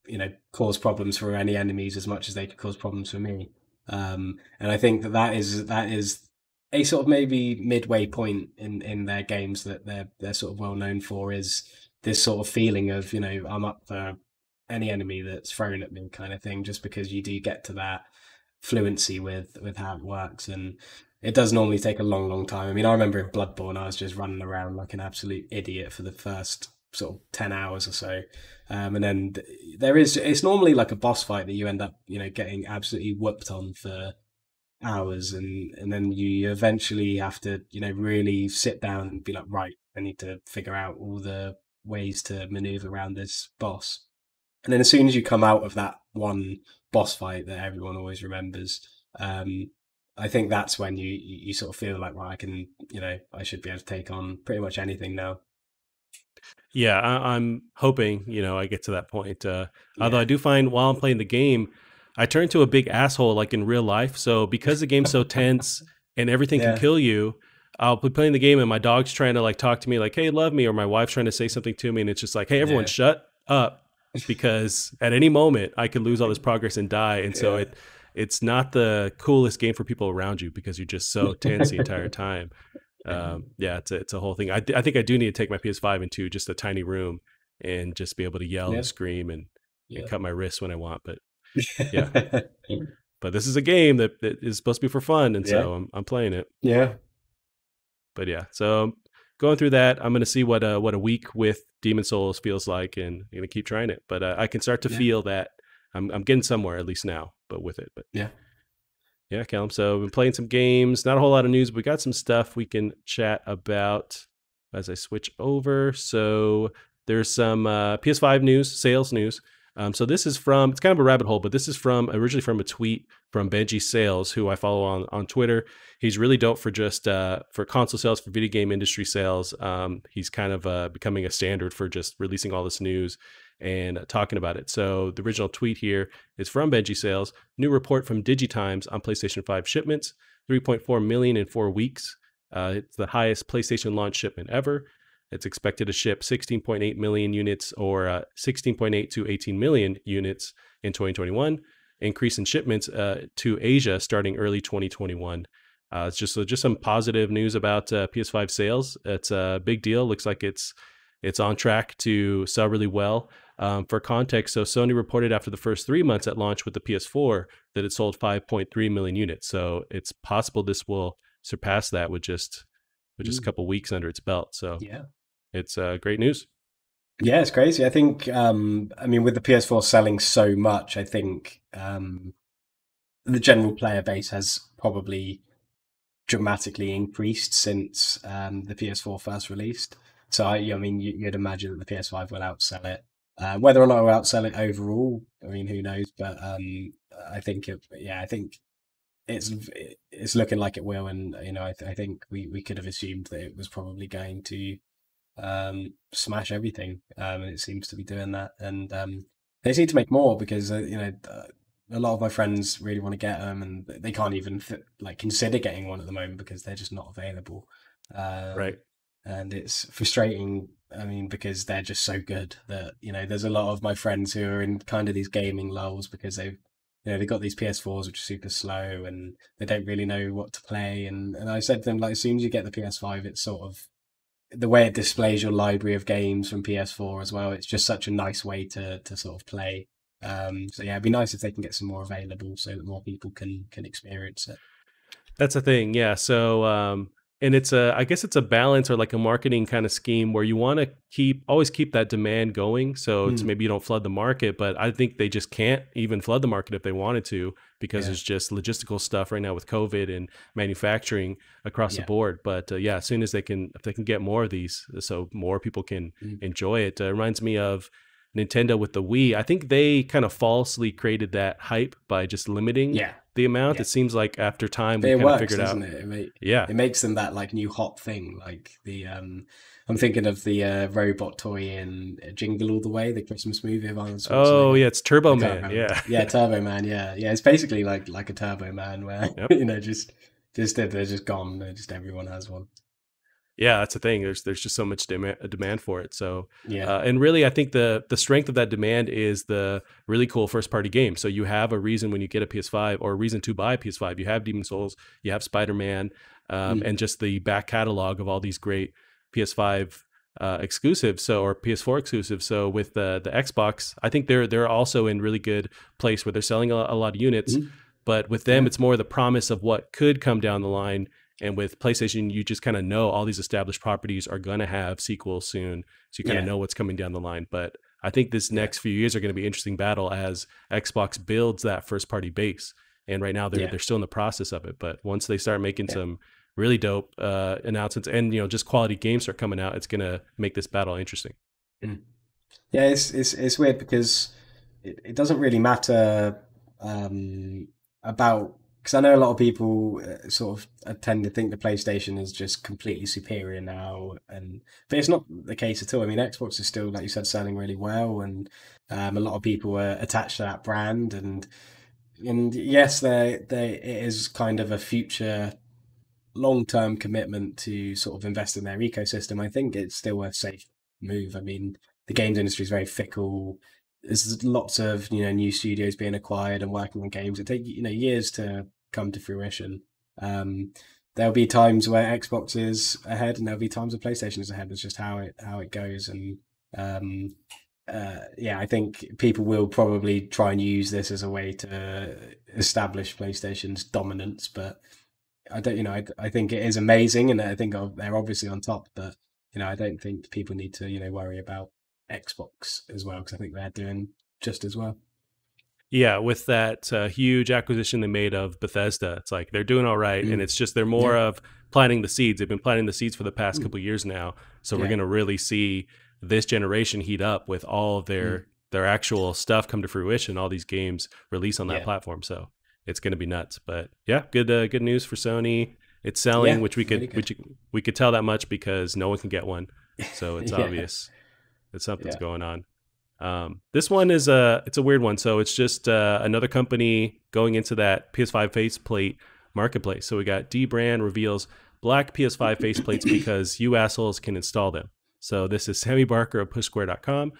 cause problems for any enemies as much as they could cause problems for me. And I think that is a sort of maybe midway point in their games that they're sort of well known for, is this sort of feeling of, I'm up for any enemy that's thrown at me kind of thing, just because you do get to that fluency with how it works. And it does normally take a long, long time. I mean, I remember in Bloodborne, I was just running around like an absolute idiot for the first sort of 10 hours or so. And then it's normally like a boss fight that you end up, getting absolutely whooped on for hours. And then you eventually have to, really sit down and be like, right, I need to figure out all the ways to maneuver around this boss. And then as soon as you come out of that one boss fight that everyone always remembers, I think that's when you sort of feel like, well, I can, I should be able to take on pretty much anything now. Yeah, I'm hoping, I get to that point. Although I do find while I'm playing the game, I turn to a big asshole like in real life. So because the game's so tense and everything can kill you, I'll be playing the game and my dog's trying to like talk to me like, hey, love me, or my wife's trying to say something to me. And it's just like, hey, everyone shut up, because at any moment I could lose all this progress and die. And so it's not the coolest game for people around you because you're just so tense the entire time. It's a whole thing. I think I do need to take my PS5 into just a tiny room and just be able to yell and scream and cut my wrists when I want. But but this is a game that is supposed to be for fun, and so I'm playing it. Yeah. But so going through that, I'm going to see what a week with Demon Souls feels like, and I'm going to keep trying it. But I can start to feel that I'm getting somewhere at least now, but with it. But yeah, Callum. So I've been playing some games. Not a whole lot of news, but we got some stuff we can chat about as I switch over. So there's some PS5 news, sales news. So this is from, it's kind of a rabbit hole, but this is originally from a tweet from Benji Sales, who I follow on Twitter. He's really dope for just for console sales, for video game industry sales. He's kind of becoming a standard for just releasing all this news and talking about it. So the original tweet here is from Benji Sales. New report from DigiTimes on PlayStation 5 shipments, 3.4 million in 4 weeks. It's the highest PlayStation launch shipment ever. It's expected to ship 16.8 million units, or 16.8 to 18 million units in 2021. Increase in shipments to Asia starting early 2021. It's just some positive news about PS5 sales. It's a big deal. Looks like it's on track to sell really well. For context, so Sony reported after the first 3 months at launch with the PS4 that it sold 5.3 million units. So it's possible this will surpass that with just a couple weeks under its belt. So it's great news. Yeah, it's crazy. I think, I mean, with the PS4 selling so much, I think the general player base has probably dramatically increased since the PS4 first released. So, I mean, you'd imagine that the PS5 will outsell it. Whether or not it will outsell it overall, I mean, who knows? But I think I think it's looking like it will. And, I think we could have assumed that it was probably going to smash everything, and it seems to be doing that. And they need to make more because a lot of my friends really want to get them, and they can't even consider getting one at the moment because they're just not available. Right. And it's frustrating. I mean, because they're just so good that there's a lot of my friends who are in kind of these gaming lulls because they've got these PS4s which are super slow and they don't really know what to play. And I said to them, like, as soon as you get the PS5, it's sort of the way it displays your library of games from PS4 as well. It's just such a nice way to sort of play. So yeah, it'd be nice if they can get some more available so that more people can experience it. That's the thing, yeah. So, and I guess it's a balance or like a marketing kind of scheme where you want to always keep that demand going. So it's maybe you don't flood the market, but I think they just can't even flood the market if they wanted to, because there's just logistical stuff right now with COVID and manufacturing across the board. But yeah, as soon as if they can get more of these, so more people can enjoy it. Reminds me of Nintendo with the Wii. I think they kind of falsely created that hype by just limiting the amount. It seems like after time we kind of figured out. It makes them that like new hot thing. Like the I'm thinking of the robot toy in Jingle All the Way, the Christmas movie of Arnold Schwarzenegger. Oh yeah, it's Turbo Man. Yeah, Turbo Man. Yeah. It's basically like a Turbo Man where they're just gone. Just everyone has one. Yeah, that's the thing. There's just so much demand for it. So and really, I think the strength of that demand is the really cool first party game. So you have a reason when you get a PS5 or a reason to buy a PS5. You have Demon's Souls, you have Spider-Man, and just the back catalog of all these great PS5 exclusives, or PS4 exclusives. So with the Xbox, I think they're also in really good place where they're selling a lot of units. But with them, it's more the promise of what could come down the line. And with PlayStation, you just kind of know all these established properties are going to have sequels soon. So you kind of know what's coming down the line. But I think this next few years are going to be an interesting battle as Xbox builds that first party base. And right now they're still in the process of it. But once they start making some really dope announcements and, just quality games start coming out, it's going to make this battle interesting. Yeah, it's weird because it doesn't really matter about... Because I know a lot of people sort of tend to think the PlayStation is just completely superior now, but it's not the case at all. I mean, Xbox is still, like you said, selling really well, and a lot of people are attached to that brand. And yes, it is kind of a future long-term commitment to sort of invest in their ecosystem. I think it's still a safe move. I mean, the games industry is very fickle. There's lots of new studios being acquired and working on games. It takes years to come to fruition. There'll be times where Xbox is ahead, and there'll be times where PlayStation is ahead. It's just how it goes. And I think people will probably try and use this as a way to establish PlayStation's dominance. But I don't. I think it is amazing, and I think they're obviously on top. But I don't think people need to worry about Xbox as well, because I think they're doing just as well. Yeah, with that huge acquisition they made of Bethesda, it's like they're doing all right, and it's just they're more of planting the seeds. They've been planting the seeds for the past couple of years now, so we're going to really see this generation heat up with all of their actual stuff come to fruition, all these games release on that platform. So it's going to be nuts. But yeah, good news for Sony. It's selling, which we could tell that much because no one can get one, so it's obvious that something's going on. This one is it's a weird one. So it's just another company going into that PS5 faceplate marketplace. So we got Dbrand reveals black PS5 faceplates because you assholes can install them. So this is Sammy Barker of PushSquare.com.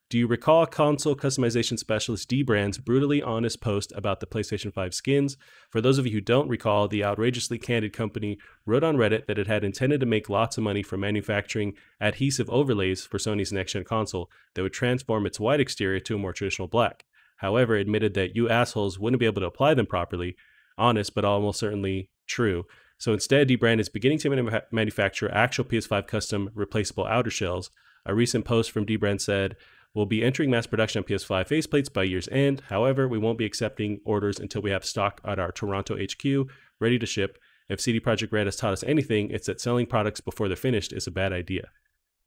Do you recall console customization specialist Dbrand's brutally honest post about the PlayStation 5 skins? For those of you who don't recall, the outrageously candid company wrote on Reddit that it had intended to make lots of money from manufacturing adhesive overlays for Sony's next-gen console that would transform its white exterior to a more traditional black. However, it admitted that you assholes wouldn't be able to apply them properly. Honest, but almost certainly true. So instead, Dbrand is beginning to manufacture actual PS5 custom replaceable outer shells. A recent post from Dbrand said, "We'll be entering mass production on PS5 faceplates by year's end. However, we won't be accepting orders until we have stock at our Toronto HQ ready to ship. If CD Projekt Red has taught us anything, it's that selling products before they're finished is a bad idea."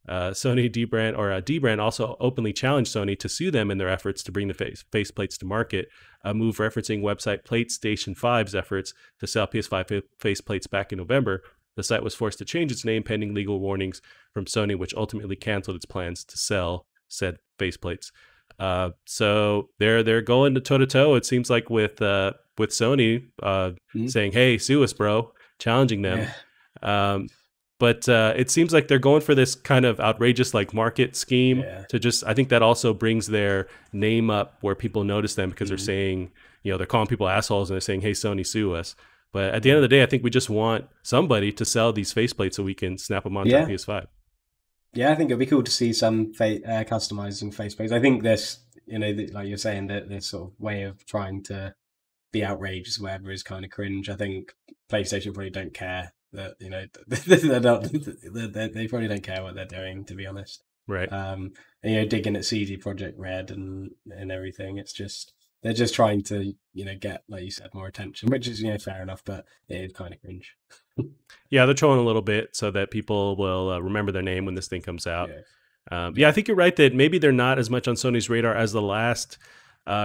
Dbrand also openly challenged Sony to sue them in their efforts to bring the faceplates to market, a move referencing website PlayStation 5's efforts to sell PS5 faceplates back in November. The site was forced to change its name pending legal warnings from Sony, which ultimately canceled its plans to sell said faceplates. So they're going toe to toe. It seems like with Sony saying, "Hey, sue us, bro," challenging them. But it seems like they're going for this kind of outrageous like market scheme to just. I think that also brings their name up where people notice them because they're saying, they're calling people assholes and they're saying, "Hey, Sony, sue us." But at the end of the day, I think we just want somebody to sell these faceplates so we can snap them onto our PS5. Yeah, I think it'd be cool to see some customizing faceplates. I think this, like you're saying, that this sort of way of trying to be outrageous, whatever, is kind of cringe. I think PlayStation probably don't care that they're not, they probably don't care what they're doing, to be honest. Right. And, digging at CD Project Red and everything. It's just they're just trying to get, like you said, more attention, which is fair enough, but it is kind of cringe. Yeah, they're trolling a little bit so that people will remember their name when this thing comes out. Yeah. I think you're right that maybe they're not as much on Sony's radar as the last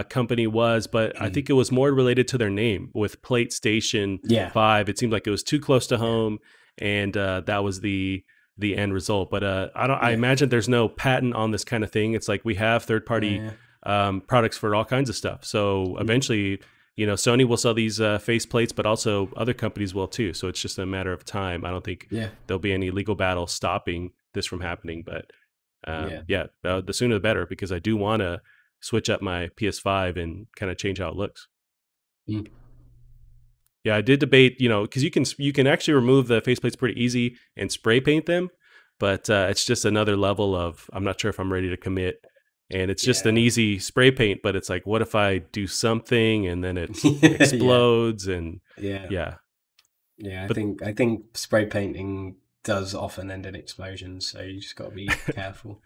company was, but I think it was more related to their name with PlayStation 5. It seemed like it was too close to home, and that was the end result. But I imagine there's no patent on this kind of thing. It's like we have third-party products for all kinds of stuff. So eventually, Sony will sell these faceplates, but also other companies will too. So it's just a matter of time. I don't think there'll be any legal battle stopping this from happening. But the sooner the better, because I do want to switch up my PS5 and kind of change how it looks. Yeah, I did debate, because you can actually remove the faceplates pretty easy and spray paint them, but it's just another level of I'm not sure if I'm ready to commit. And it's just an easy spray paint, but it's like, what if I do something and then it explodes? And I think spray painting does often end in explosions, so you just got to be careful.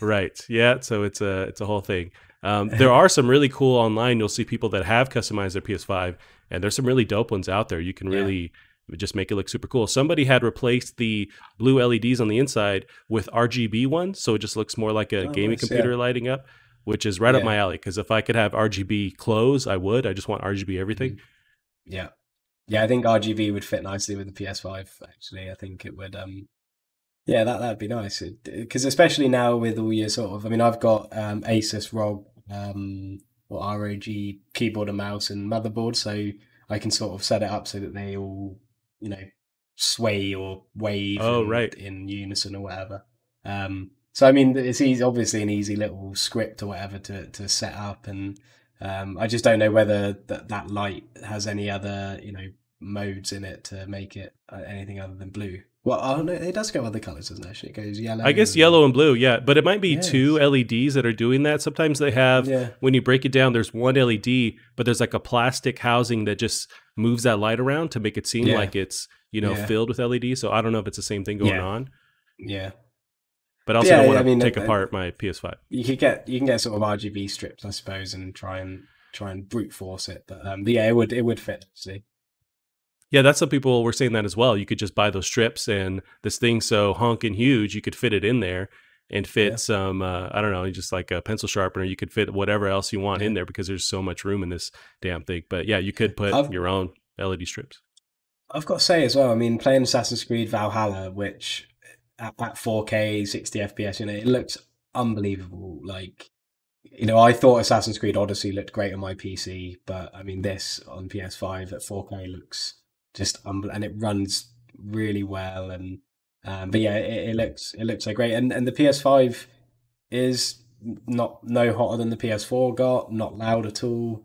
Right. Yeah. So it's a whole thing. There are some really cool online. You'll see people that have customized their PS5, and there's some really dope ones out there. You can really just make it look super cool. Somebody had replaced the blue LEDs on the inside with RGB ones, so it just looks more like a gaming computer lighting up, which is right up my alley. Because if I could have RGB clothes, I would. I just want RGB everything. Yeah, I think RGB would fit nicely with the PS5. Actually, I think it would. That'd be nice. Because especially now with all your sort of, I've got Asus ROG or ROG keyboard and mouse and motherboard, so I can sort of set it up so that they all sway or wave in unison or whatever. So it's obviously an easy little script or whatever to set up, and I just don't know whether that light has any other modes in it to make it anything other than blue. Well, no, it does go other colors, doesn't it? Actually, it goes yellow. I guess yellow and blue, but it might be two LEDs that are doing that. Sometimes they have, when you break it down, there's one LED, but there's like a plastic housing that just moves that light around to make it seem like it's, filled with LEDs. So I don't know if it's the same thing going on. Yeah. But I also don't want to take apart my PS5. You can get sort of RGB strips, I suppose, and try and brute force it. But it would fit, actually. Yeah, that's some people were saying that as well. You could just buy those strips, and this thing's so honking huge, you could fit it in there and fit some, I don't know, just like a pencil sharpener. You could fit whatever else you want in there because there's so much room in this damn thing. But yeah, you could put your own LED strips. I've got to say as well, playing Assassin's Creed Valhalla, which at 4K, 60 FPS, it looks unbelievable. Like, I thought Assassin's Creed Odyssey looked great on my PC, but this on PS5 at 4K looks just and it runs really well, and but yeah, it looks so great, and the PS5 is no hotter than the PS4 got, not loud at all.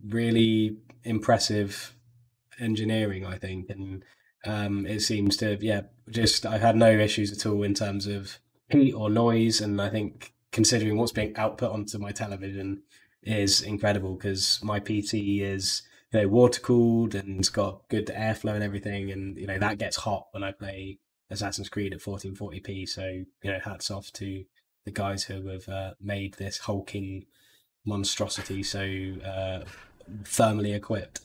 Really impressive engineering, I think, and it seems to just I've had no issues at all in terms of heat or noise, and I think considering what's being output onto my television is incredible, because my PC is water cooled and it's got good airflow and everything, and that gets hot when I play Assassin's Creed at 1440p. So hats off to the guys who have made this hulking monstrosity so thermally equipped.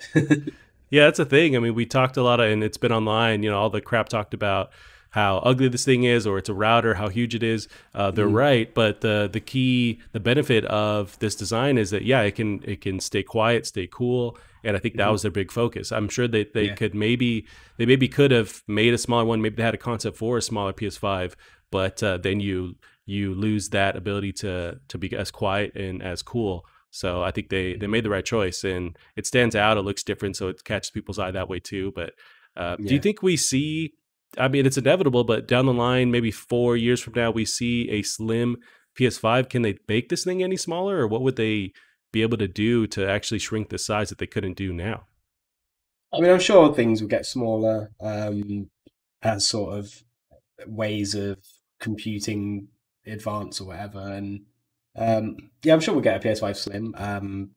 Yeah, that's a thing. We talked a lot and it's been online. All the crap talked about how ugly this thing is, or it's a router, how huge it is. They're right, but the benefit of this design is that it can stay quiet, stay cool, and I think that was their big focus. I'm sure that they could maybe could have made a smaller one. Maybe they had a concept for a smaller PS5, but then you lose that ability to be as quiet and as cool. So I think they made the right choice, and it stands out. It looks different, so it catches people's eye that way too. But do you think we see? It's inevitable, but down the line, maybe 4 years from now, we see a slim PS5. Can they make this thing any smaller, or what would they be able to do to actually shrink the size that they couldn't do now? I'm sure things will get smaller as sort of ways of computing advance or whatever. And yeah, I'm sure we'll get a PS5 Slim.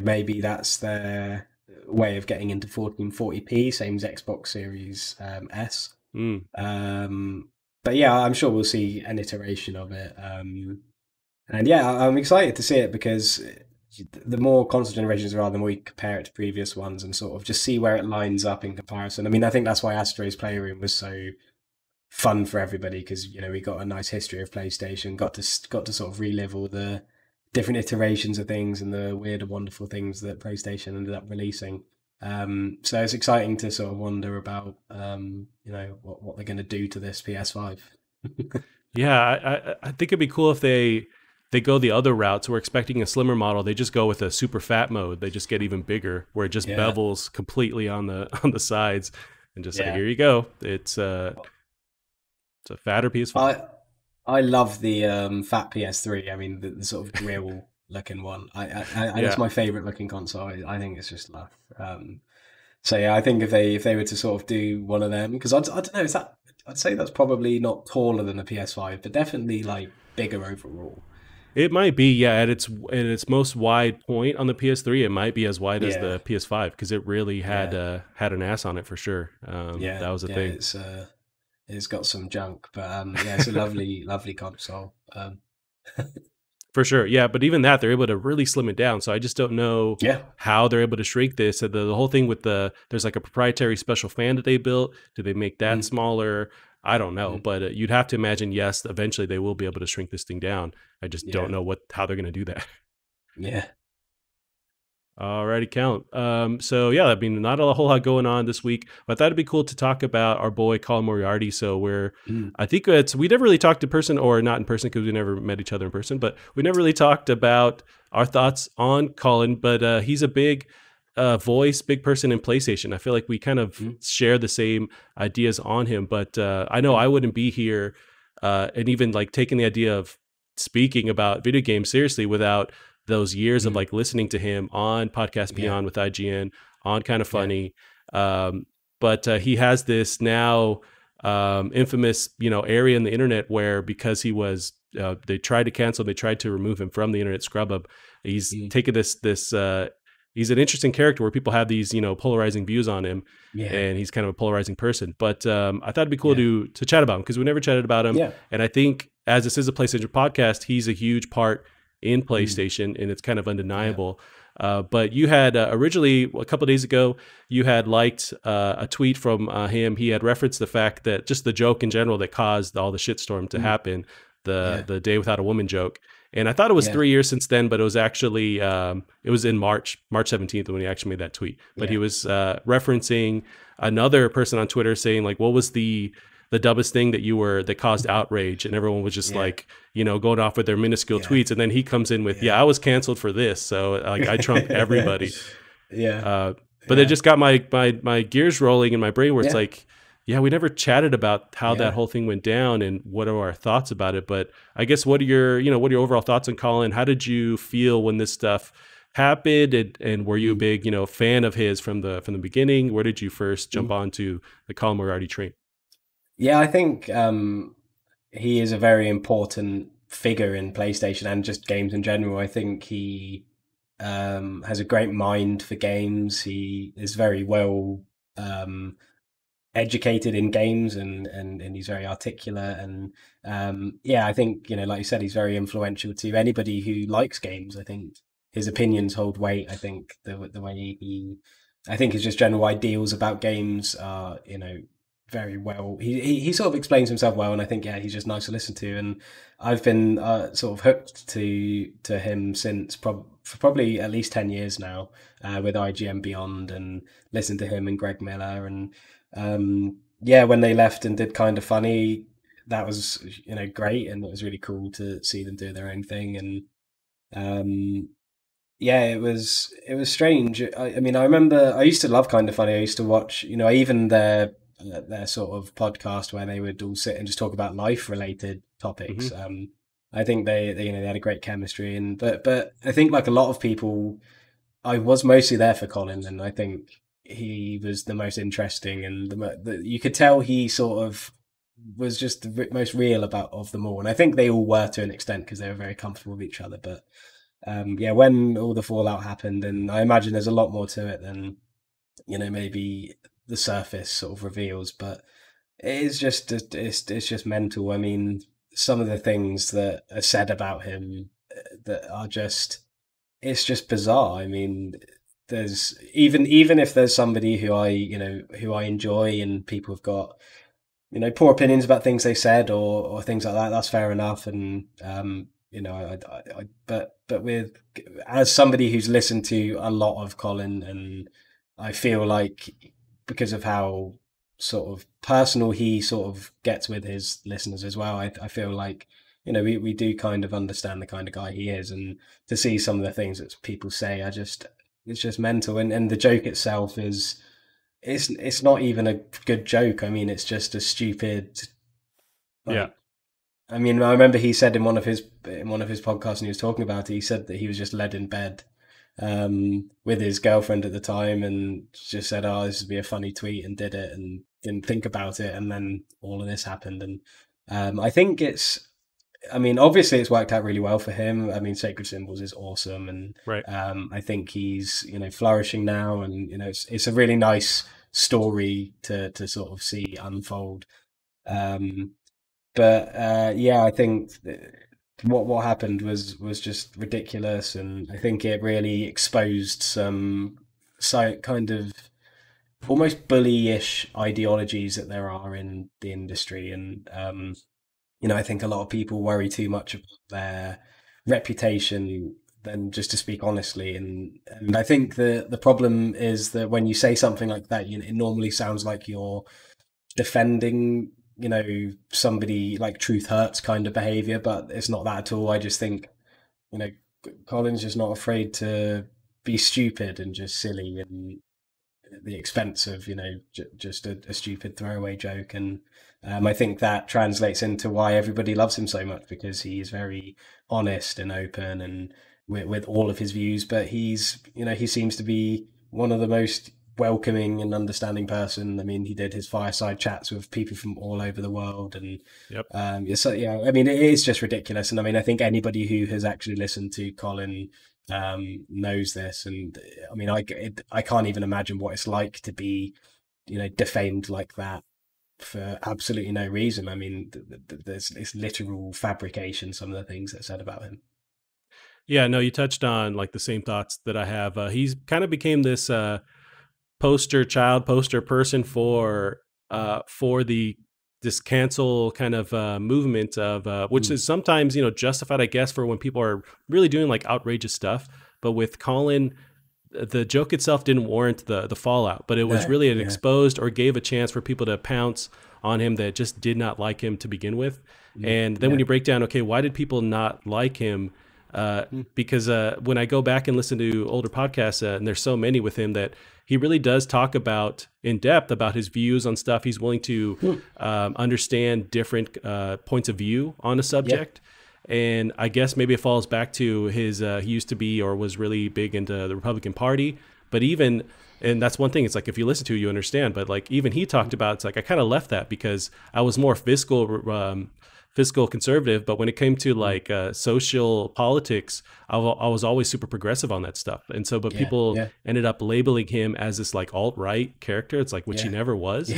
Maybe that's their way of getting into 1440p, same as Xbox Series S. But yeah, I'm sure we'll see an iteration of it. And yeah, I'm excited to see it because the more console generations there are, the more you compare it to previous ones and sort of just see where it lines up in comparison. I mean, I think that's why Astro's Playroom was so fun for everybody because we got a nice history of PlayStation, got to sort of relive all the different iterations of things and the weird and wonderful things that PlayStation ended up releasing. So it's exciting to sort of wonder about what they're going to do to this PS5. Yeah, I think it'd be cool if they go the other route. So we're expecting a slimmer model. They just go with a super fat mode. They just get even bigger, where it just bevels completely on the sides, and just like, here you go. It's a fatter PS5. I love the fat PS3. I mean, the sort of grill looking one. It's my favorite looking console. I think it's just love. So yeah, I think if they were to sort of do one of them, because I don't know, I'd say that's probably not taller than a PS5, but definitely like bigger overall. It might be, yeah, at its most wide point on the PS3, it might be as wide as the PS5 because it really had an ass on it for sure. That was the thing. It's got some junk, but it's a lovely console. For sure, yeah. But even that, they're able to really slim it down. So I just don't know how they're able to shrink this. So the whole thing with there's like a proprietary special fan that they built. Do they make that smaller? I don't know, but you'd have to imagine, yes, eventually they will be able to shrink this thing down. I just don't know how they're going to do that. Yeah. Alrighty, Count. So yeah, I mean, not a whole lot going on this week, but I thought it'd be cool to talk about our boy Colin Moriarty. So I think we never really talked in person, or not in person because we never met each other in person, but we never really talked about our thoughts on Colin. But he's a big voice, big person in PlayStation. I feel like we kind of share the same ideas on him, but I know I wouldn't be here and even like taking the idea of speaking about video games seriously without those years of like listening to him on Podcast Beyond with IGN, on Kind of Funny. But he has this now infamous, area in the internet where, because he was, they tried to cancel, they tried to remove him from the internet scrub up. He's taken this he's an interesting character where people have these, polarizing views on him, and he's kind of a polarizing person. But I thought it'd be cool to chat about him because we never chatted about him. And I think, as this is a PlayStation podcast, he's a huge part in PlayStation, and it's kind of undeniable. But you had originally, a couple of days ago, you had liked a tweet from him. He had referenced the fact that just the joke in general that caused all the shitstorm to happen, the Day Without a Woman joke. And I thought it was 3 years since then, but it was actually, it was in March 17th when he actually made that tweet. But he was referencing another person on Twitter saying, like, what was the dumbest thing that caused outrage? And everyone was just like, going off with their minuscule tweets. And then he comes in with, I was canceled for this. So like I trumped everybody. But it just got my gears rolling in my brain where it's like, we never chatted about how that whole thing went down and what are our thoughts about it. But I guess what are your overall thoughts on Colin? How did you feel when this stuff happened? And were you a big, fan of his from the beginning? Where did you first jump onto the Colin Moriarty train? Yeah, I think he is a very important figure in PlayStation and just games in general. I think he has a great mind for games. He is very well educated in games and he's very articulate. And I think, like you said, he's very influential to anybody who likes games. I think his opinions hold weight. I think the way I think his just general ideals about games are, very well. He sort of explains himself well, and I think he's just nice to listen to. And I've been sort of hooked to him since for probably at least 10 years now, with IGN Beyond, and listened to him and Greg Miller. And when they left and did Kind of Funny, that was great, and it was really cool to see them do their own thing. And it was strange. I mean, I remember I used to love Kind of Funny. I used to watch, even their sort of podcast where they would all sit and just talk about life related topics. I think they had a great chemistry, and but I think, like a lot of people, I was mostly there for Colin, and I think he was the most interesting, and you could tell he sort of was just the most real about of them all, and I think they all were to an extent because they were very comfortable with each other. But yeah, when all the fallout happened, and I imagine there's a lot more to it than maybe the surface sort of reveals, but it is just it's just mental. I mean, some of the things that are said about him that are just it's just bizarre. I mean, there's even if there's somebody who who I enjoy and people have got poor opinions about things they said or things like that, that's fair enough. And but with as somebody who's listened to a lot of Colin, and I feel like because of how sort of personal he sort of gets with his listeners as well, I feel like we do kind of understand the kind of guy he is, and to see some of the things that people say it's just mental. And the joke itself is it's not even a good joke. I mean, it's just a stupid Yeah. I mean, I remember he said in one of his podcasts, and he was talking about it, he said that he was just led in bed with his girlfriend at the time, and just said, "Oh, this would be a funny tweet," and did it, and didn't think about it, and then all of this happened. And I think I mean, obviously it's worked out really well for him. I mean, Sacred Symbols is awesome, and Right. I think he's flourishing now, and it's a really nice story to sort of see unfold. But yeah, I think what happened was just ridiculous, and I think it really exposed some kind of almost bully-ish ideologies that there are in the industry. And I think a lot of people worry too much about their reputation than just to speak honestly. And I think the problem is that when you say something like that, it normally sounds like you're defending somebody like truth hurts kind of behavior, but it's not that at all. I just think Colin's just not afraid to be stupid and just silly, and at the expense of just a stupid throwaway joke. And I think that translates into why everybody loves him so much, because he is very honest and open and with all of his views. But he seems to be one of the most welcoming and understanding person. I mean, he did his fireside chats with people from all over the world, and so yeah, I mean, it is just ridiculous. And I mean, I think anybody who has actually listened to Colin knows this. And I mean, I can't even imagine what it's like to be defamed like that for absolutely no reason. I mean, it's literal fabrication, some of the things that are said about him. Yeah, no, you touched on like the same thoughts that I have. He's kind of became this poster person for this cancel kind of movement of which is sometimes justified, I guess, for when people are really doing like outrageous stuff. But with Colin, the joke itself didn't warrant the fallout, but it was really an exposed or gave a chance for people to pounce on him that just did not like him to begin with. And then when you break down, okay, why did people not like him? Because when I go back and listen to older podcasts, and there's so many with him, that he really does talk about in depth about his views on stuff. He's willing to understand different points of view on a subject. And I guess maybe it falls back to his, he used to be or was really big into the Republican Party. But even, and that's one thing, it's like if you listen to it, you understand. But like even he talked about, it's like I kind of left that because I was more fiscal conservative, but when it came to like social politics, I was always super progressive on that stuff. And so, but people ended up labeling him as this like alt-right character. It's like, which he never was.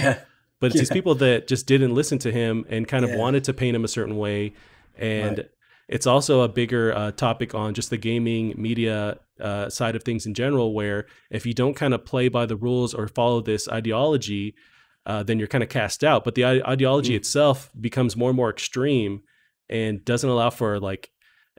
But it's these people that just didn't listen to him and kind of wanted to paint him a certain way. And it's also a bigger topic on just the gaming media side of things in general, where if you don't kind of play by the rules or follow this ideology, then you're kind of cast out. But the ideology itself becomes more and more extreme and doesn't allow for like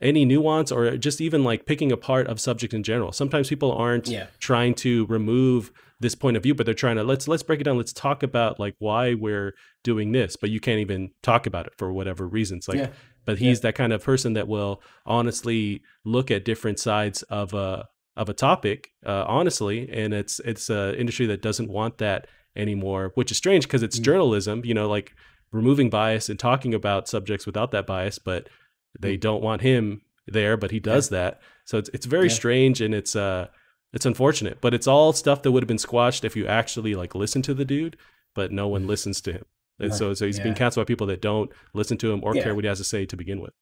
any nuance or just even like picking apart of subject in general. Sometimes people aren't trying to remove this point of view, but they're trying to let's break it down. Let's talk about like why we're doing this, but you can't even talk about it for whatever reasons. Like, but he's that kind of person that will honestly look at different sides of a topic, honestly. And it's an industry that doesn't want that anymore, which is strange because it's journalism, like removing bias and talking about subjects without that bias, but they don't want him there, but he does that. So it's very strange, and it's unfortunate, but it's all stuff that would have been squashed if you actually like listen to the dude, but no one listens to him. And so he's being canceled by people that don't listen to him or care what he has to say to begin with.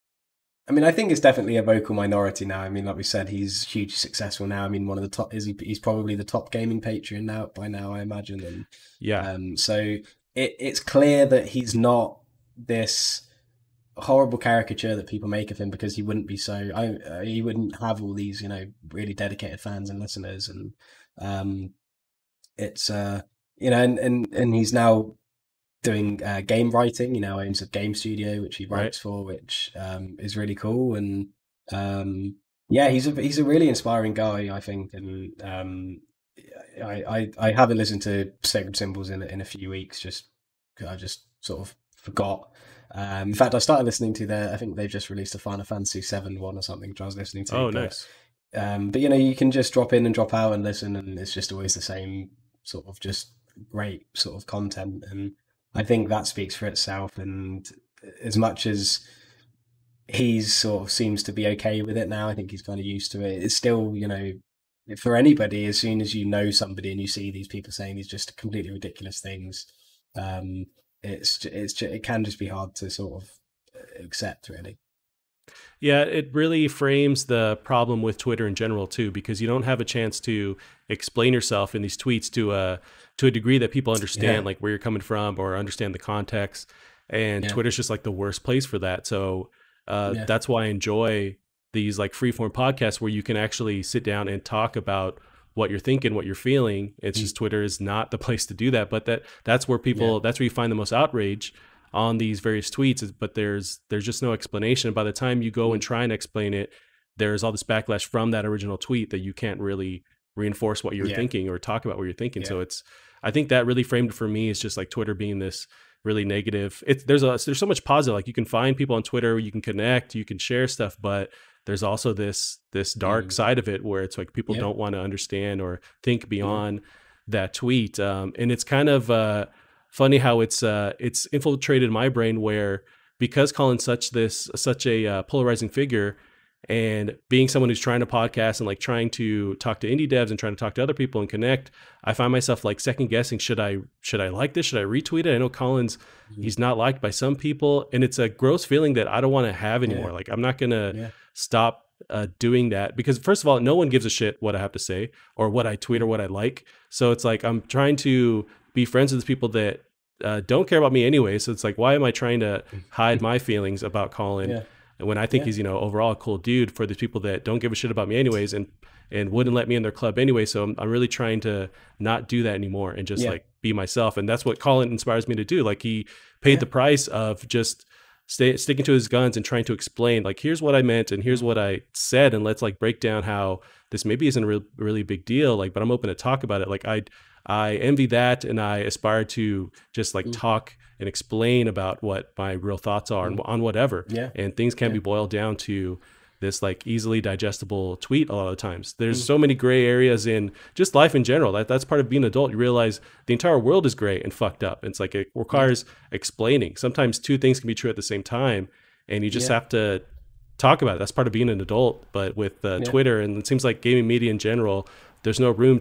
I mean, I think it's definitely a vocal minority now. I mean, like we said, he's hugely successful now. I mean, one of the top he's probably the top gaming patron now by now, I imagine. And so it's clear that he's not this horrible caricature that people make of him, because he wouldn't be so. He wouldn't have all these, really dedicated fans and listeners, and it's and he's now doing game writing. Owns a game studio which he writes for, which is really cool. And he's a really inspiring guy, I think. And I haven't listened to Sacred Symbols in a few weeks. I just sort of forgot. In fact, I started listening to I think they've just released a Final Fantasy VII one or something, which I was listening to. Oh, nice. But you can just drop in and drop out and listen, and it's just always the same sort of just great sort of content. And I think that speaks for itself. And as much as he's sort of seems to be okay with it now, I think he's kind of used to it. It's still, for anybody, as soon as you know somebody and you see these people saying these just completely ridiculous things, it can just be hard to sort of accept, really. Yeah, it really frames the problem with Twitter in general too, because you don't have a chance to explain yourself in these tweets to a degree that people understand, like where you're coming from or understand the context. And Twitter's just like the worst place for that. So that's why I enjoy these like freeform podcasts where you can actually sit down and talk about what you're thinking, what you're feeling. It's just Twitter is not the place to do that. But that's where people, that's where you find the most outrage on these various tweets. But there's just no explanation. By the time you go and try and explain it, there's all this backlash from that original tweet that you can't really reinforce what you're thinking or talk about what you're thinking. So I think that really framed it for me is just like Twitter being this really negative. There's so much positive. Like you can find people on Twitter, you can connect, you can share stuff, but there's also this dark side of it where it's like people don't want to understand or think beyond that tweet. And it's kind of funny how it's infiltrated my brain, where because Colin's such a polarizing figure, and being someone who's trying to podcast and like trying to talk to indie devs and trying to talk to other people and connect, I find myself like second guessing, should I like this? Should I retweet it? I know Colin's he's not liked by some people, and it's a gross feeling that I don't want to have anymore. Like I'm not gonna stop doing that, because first of all, no one gives a shit what I have to say or what I tweet or what I like. So it's like I'm trying to be friends with people that don't care about me anyway. So it's like, why am I trying to hide my feelings about Colin when I think he's, overall a cool dude, for these people that don't give a shit about me anyways and wouldn't let me in their club anyway. So I'm really trying to not do that anymore and just like be myself. And that's what Colin inspires me to do. Like he paid the price of just sticking to his guns and trying to explain, like, here's what I meant and here's what I said, and let's like break down how this maybe isn't a really big deal, like, but I'm open to talk about it. Like I envy that, and I aspire to just like talk and explain about what my real thoughts are on whatever. And things can be boiled down to this like easily digestible tweet a lot of the times. There's so many gray areas in just life in general. That's part of being an adult. You realize the entire world is gray and fucked up. It's like it requires explaining. Sometimes two things can be true at the same time, and you just have to talk about it. That's part of being an adult. But with Twitter, and it seems like gaming media in general, there's no room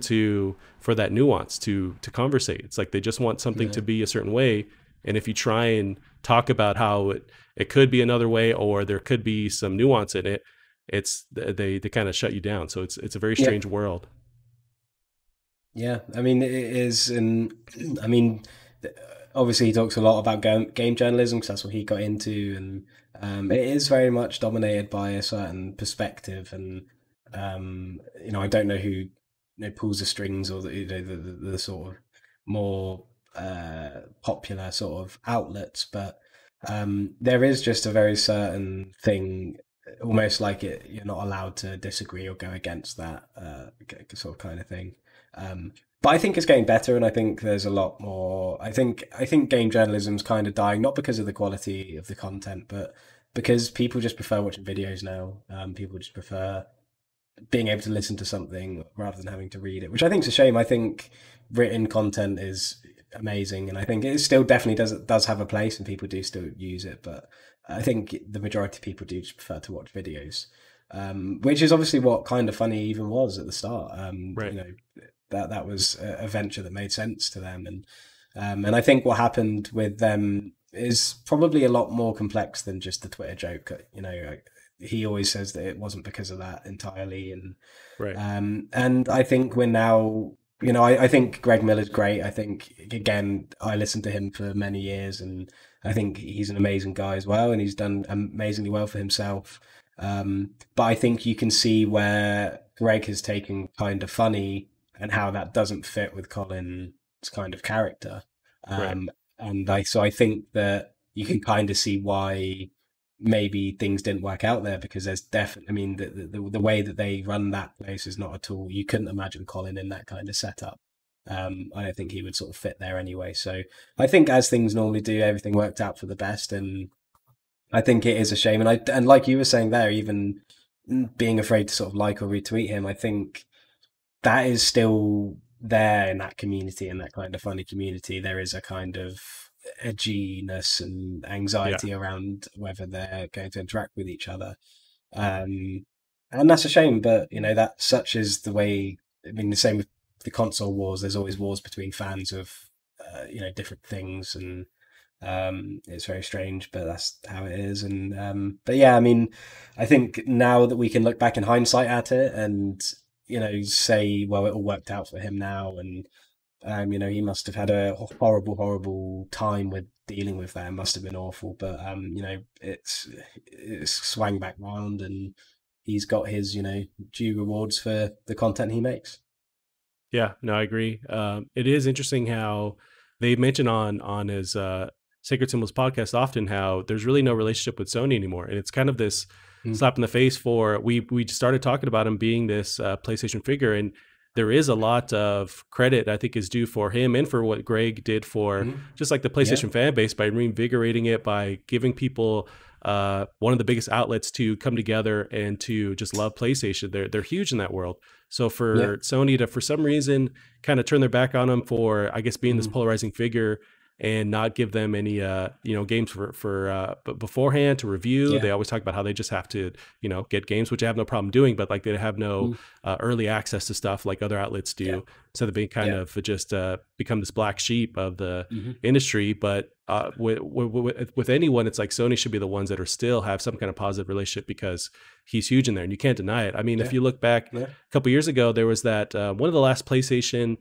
for that nuance to conversate. It's like they just want something to be a certain way. And if you try and talk about how it could be another way, or there could be some nuance in it, they kind of shut you down. So it's a very strange world. Yeah, I mean, it is. And I mean, obviously he talks a lot about game journalism because that's what he got into. And it is very much dominated by a certain perspective. And, I don't know who pulls the strings, or the sort of more popular sort of outlets, but there is just a very certain thing, almost like you're not allowed to disagree or go against that sort of kind of thing. But I think it's getting better, and I think there's a lot more. I think game journalism's kind of dying, not because of the quality of the content, but because people just prefer watching videos now. People just prefer being able to listen to something rather than having to read it, which I think is a shame. I think written content is amazing, and I think it still definitely does have a place, and people do still use it, but I think the majority of people do just prefer to watch videos, which is obviously what Kind of Funny even was at the start. That was a venture that made sense to them, And I think what happened with them is probably a lot more complex than just the Twitter joke. He always says that it wasn't because of that entirely, Right. and I think we're now. I think Greg Miller's great. I think, again, I listened to him for many years, and I think he's an amazing guy as well, and he's done amazingly well for himself. But I think you can see where Greg has taken kind of funny and how that doesn't fit with Colin's kind of character. Right. So I think that you can kind of see why maybe things didn't work out there, because there's definitely, I mean, the way that they run that place is not at all. You couldn't imagine Colin in that kind of setup. I don't think he would sort of fit there anyway. So I think, as things normally do, everything worked out for the best, and I think it is a shame. And like you were saying there, even being afraid to sort of like or retweet him, I think that is still there in that community, in that kind of funny community. There is a kind of edginess and anxiety around whether they're going to interact with each other, and that's a shame. But that such is the way. I mean, the same with the console wars. There's always wars between fans of different things, and it's very strange, but that's how it is. And but yeah, I mean, I think now that we can look back in hindsight at it and say, well, it all worked out for him now, and he must have had a horrible time with dealing with that. It must have been awful, but it's swang back round, and he's got his due rewards for the content he makes. Yeah, no, I agree. It is interesting how they mention on his Sacred Symbols podcast often how there's really no relationship with Sony anymore, and it's kind of this slap in the face for we started talking about him being this PlayStation figure, and there is a lot of credit I think is due for him and for what Greg did for just like the PlayStation fan base by reinvigorating it, by giving people one of the biggest outlets to come together and to just love PlayStation. They're huge in that world. So for Sony to, for some reason, kind of turn their back on him for, I guess, being this polarizing figure and not give them any, games for beforehand to review. They always talk about how they just have to, get games, which I have no problem doing, but like they have no early access to stuff like other outlets do. So they're being kind of just become this black sheep of the industry. But with anyone, it's like Sony should be the ones that are still have some kind of positive relationship because he's huge in there and you can't deny it. I mean, if you look back a couple years ago, there was that one of the last PlayStation,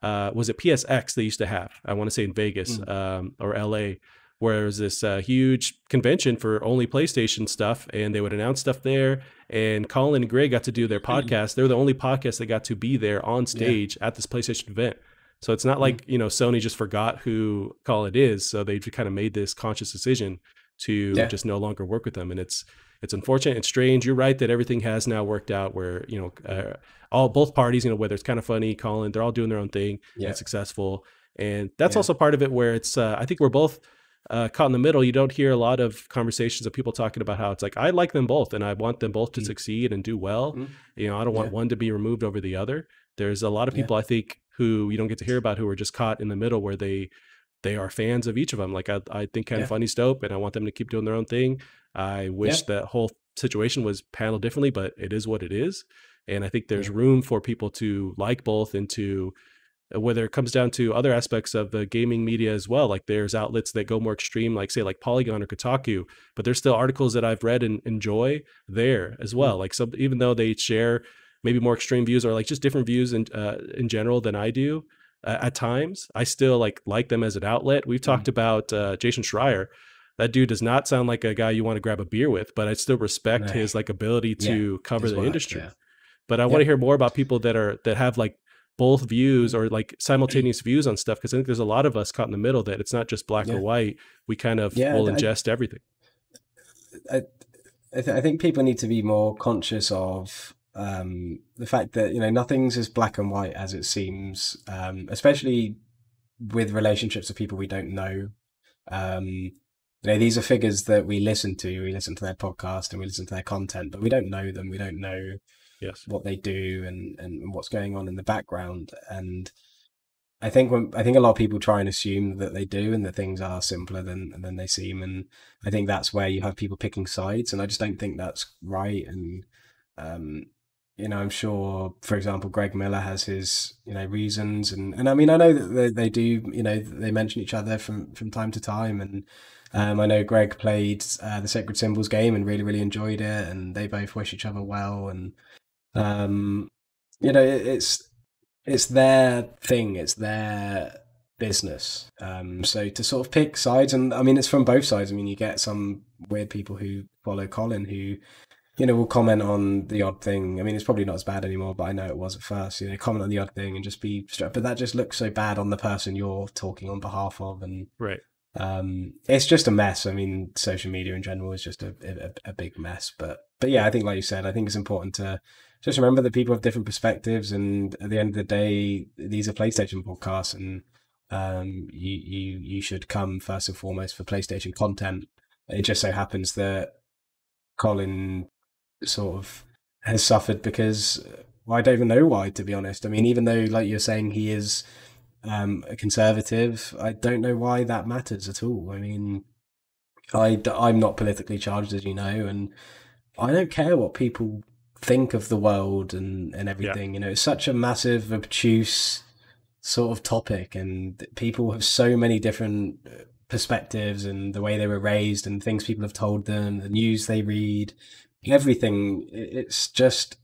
was it PSX they used to have, I want to say in Vegas or LA, where there was this huge convention for only PlayStation stuff, and they would announce stuff there, and Colin and Greg got to do their podcast. They're the only podcast that got to be there on stage at this PlayStation event. So it's not like, Sony just forgot who Colin is, so they kind of made this conscious decision to just no longer work with them. And it's unfortunate. It's strange. You're right that everything has now worked out where, both parties, whether it's Kind of Funny, Colin, they're all doing their own thing and successful. And that's also part of it where it's, I think we're both caught in the middle. You don't hear a lot of conversations of people talking about how it's like, I like them both and I want them both to succeed and do well. I don't want one to be removed over the other. There's a lot of people I think who you don't get to hear about who are just caught in the middle where they are fans of each of them. Like I think Kind of Funny's dope and I want them to keep doing their own thing. I wish that whole situation was handled differently, but it is what it is. And I think there's room for people to like both and to, whether it comes down to other aspects of the gaming media as well. Like there's outlets that go more extreme, like say like Polygon or Kotaku, but there's still articles that I've read and enjoy there as well. Like so, even though they share maybe more extreme views or like just different views in general than I do, at times, I still like them as an outlet. We've talked about Jason Schreier. That dude does not sound like a guy you want to grab a beer with, but I still respect his ability to cover the industry. But I want to hear more about people that have like both views or like simultaneous views on stuff, because I think there's a lot of us caught in the middle that it's not just black or white. We kind of will ingest everything. I think people need to be more conscious of the fact that nothing's as black and white as it seems, especially with relationships with people we don't know. These are figures that we listen to their podcast and we listen to their content, but we don't know them. We don't know what they do and what's going on in the background. And I think a lot of people try and assume that they do and that things are simpler than they seem. And I think that's where you have people picking sides, and I just don't think that's right. And I'm sure, for example, Greg Miller has his, reasons, and I mean, I know that they do, they mention each other from time to time, and I know Greg played the Sacred Symbols game and really, really enjoyed it, and they both wish each other well, and um, it's their thing, it's their business. So to sort of pick sides, and I mean, it's from both sides. I mean, you get some weird people who follow Colin who will comment on the odd thing. I mean, it's probably not as bad anymore, but I know it was at first. Comment on the odd thing and just be straight. But that just looks so bad on the person you're talking on behalf of, and Right. It's just a mess. I mean, social media in general is just a big mess. But yeah, I think, like you said, I think it's important to just remember that people have different perspectives, and at the end of the day, these are PlayStation podcasts, and you should come first and foremost for PlayStation content. It just so happens that Colin sort of has suffered because, well, I don't even know why, to be honest. I mean, even though, like you're saying, he is a conservative, I don't know why that matters at all. I mean, I'm not politically charged, as you know, and I don't care what people think of the world and everything. It's such a massive, obtuse sort of topic, and people have so many different perspectives, and the way they were raised, and things people have told them, the news they read, everything. It's just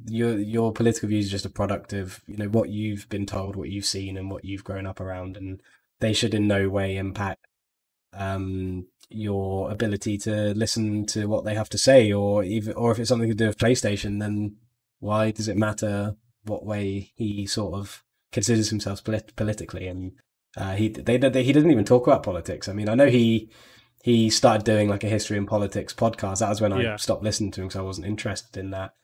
your political views are just a product of what you've been told, what you've seen, and what you've grown up around, and they should in no way impact your ability to listen to what they have to say, or if it's something to do with PlayStation, then why does it matter what way he sort of considers himself politically? And he doesn't even talk about politics. I mean, I know he started doing like a history and politics podcast. That was when I stopped listening to him because I wasn't interested in that.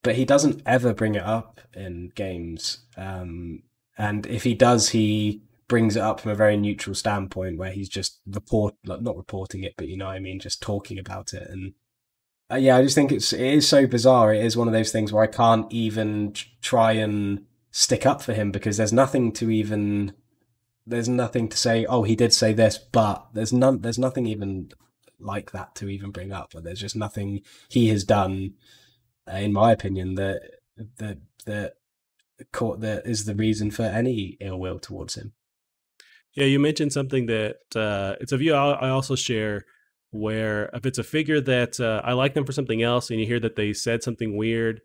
But he doesn't ever bring it up in games. And if he does, he brings it up from a very neutral standpoint where he's just not reporting it, but I mean, just talking about it. And I just think it is so bizarre. It is one of those things where I can't even try and stick up for him, because there's nothing to say, oh, he did say this, but there's nothing even like that to even bring up. But there's just nothing he has done, in my opinion, that is the reason for any ill will towards him. Yeah, you mentioned something that it's a view I also share, where if it's a figure that I like them for something else, and you hear that they said something weird,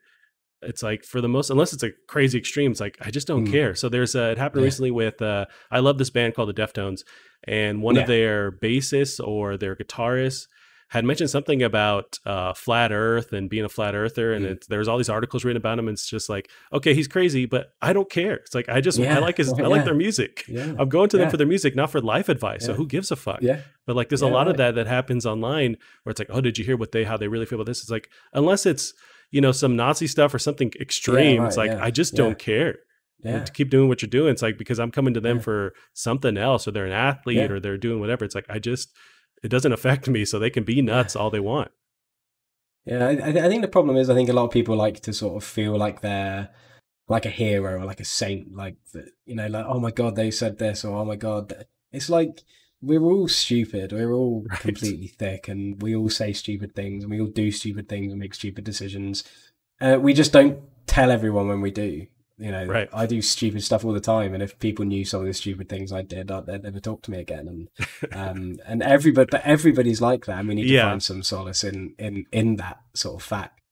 it's like, for the most, unless it's a crazy extreme, it's like, I just don't care. So there's it happened recently with I love this band called the Deftones, and one of their bassists or their guitarists had mentioned something about flat Earth and being a flat earther, and there's all these articles written about him. And it's just like, okay, he's crazy, but I don't care. It's like, I like I like their music. I'm going to them for their music, not for life advice. So who gives a fuck? But like, there's a lot of that happens online where it's like, oh, did you hear how they really feel about this? It's like, unless it's some Nazi stuff or something extreme, it's like, I just don't care. To keep doing what you're doing. It's like, because I'm coming to them for something else, or they're an athlete, or they're doing whatever. It's like, it doesn't affect me, so they can be nuts all they want. Yeah, I think the problem is, I think a lot of people like to sort of feel like they're like a hero or like a saint, like like, oh my god, they said this, or oh my god. It's like, we're all stupid, we're all completely thick, and we all say stupid things, and we all do stupid things and make stupid decisions. We just don't tell everyone when we do. I do stupid stuff all the time, and if people knew some of the stupid things I did, they'd never talk to me again. And everybody's like that, and we need to find some solace in that sort of fact.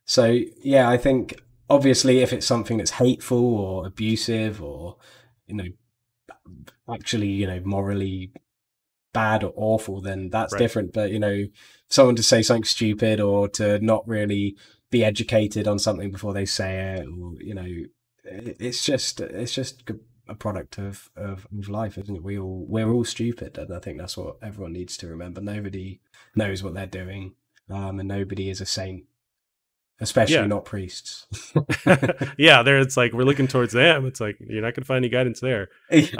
So yeah, I think obviously if it's something that's hateful or abusive or actually morally bad or awful, then that's different. But someone to say something stupid, or to not really be educated on something before they say it, or it's just a product of life, isn't it? We're all stupid, and I think that's what everyone needs to remember. Nobody knows what they're doing, and nobody is a saint, especially not priests. There, it's like, we're looking towards them. It's like, you're not gonna find any guidance there. It's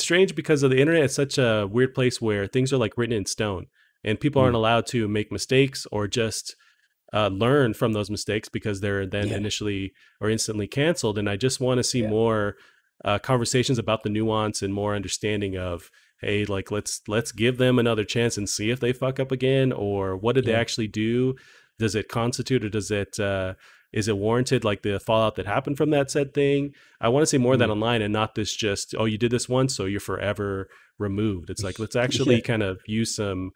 strange because of the internet. It's such a weird place where things are like written in stone, and people aren't allowed to make mistakes or just learn from those mistakes, because they're then initially or instantly canceled. And I just want to see more conversations about the nuance and more understanding of hey, like let's give them another chance and see if they fuck up again, or what did they Yeah. actually do? Does it constitute, or does it is it warranted, like the fallout that happened from that said thing? I want to see more of that Mm. online, and not this just, oh, you did this once, so you're forever removed. It's like, let's Yeah. actually kind of use some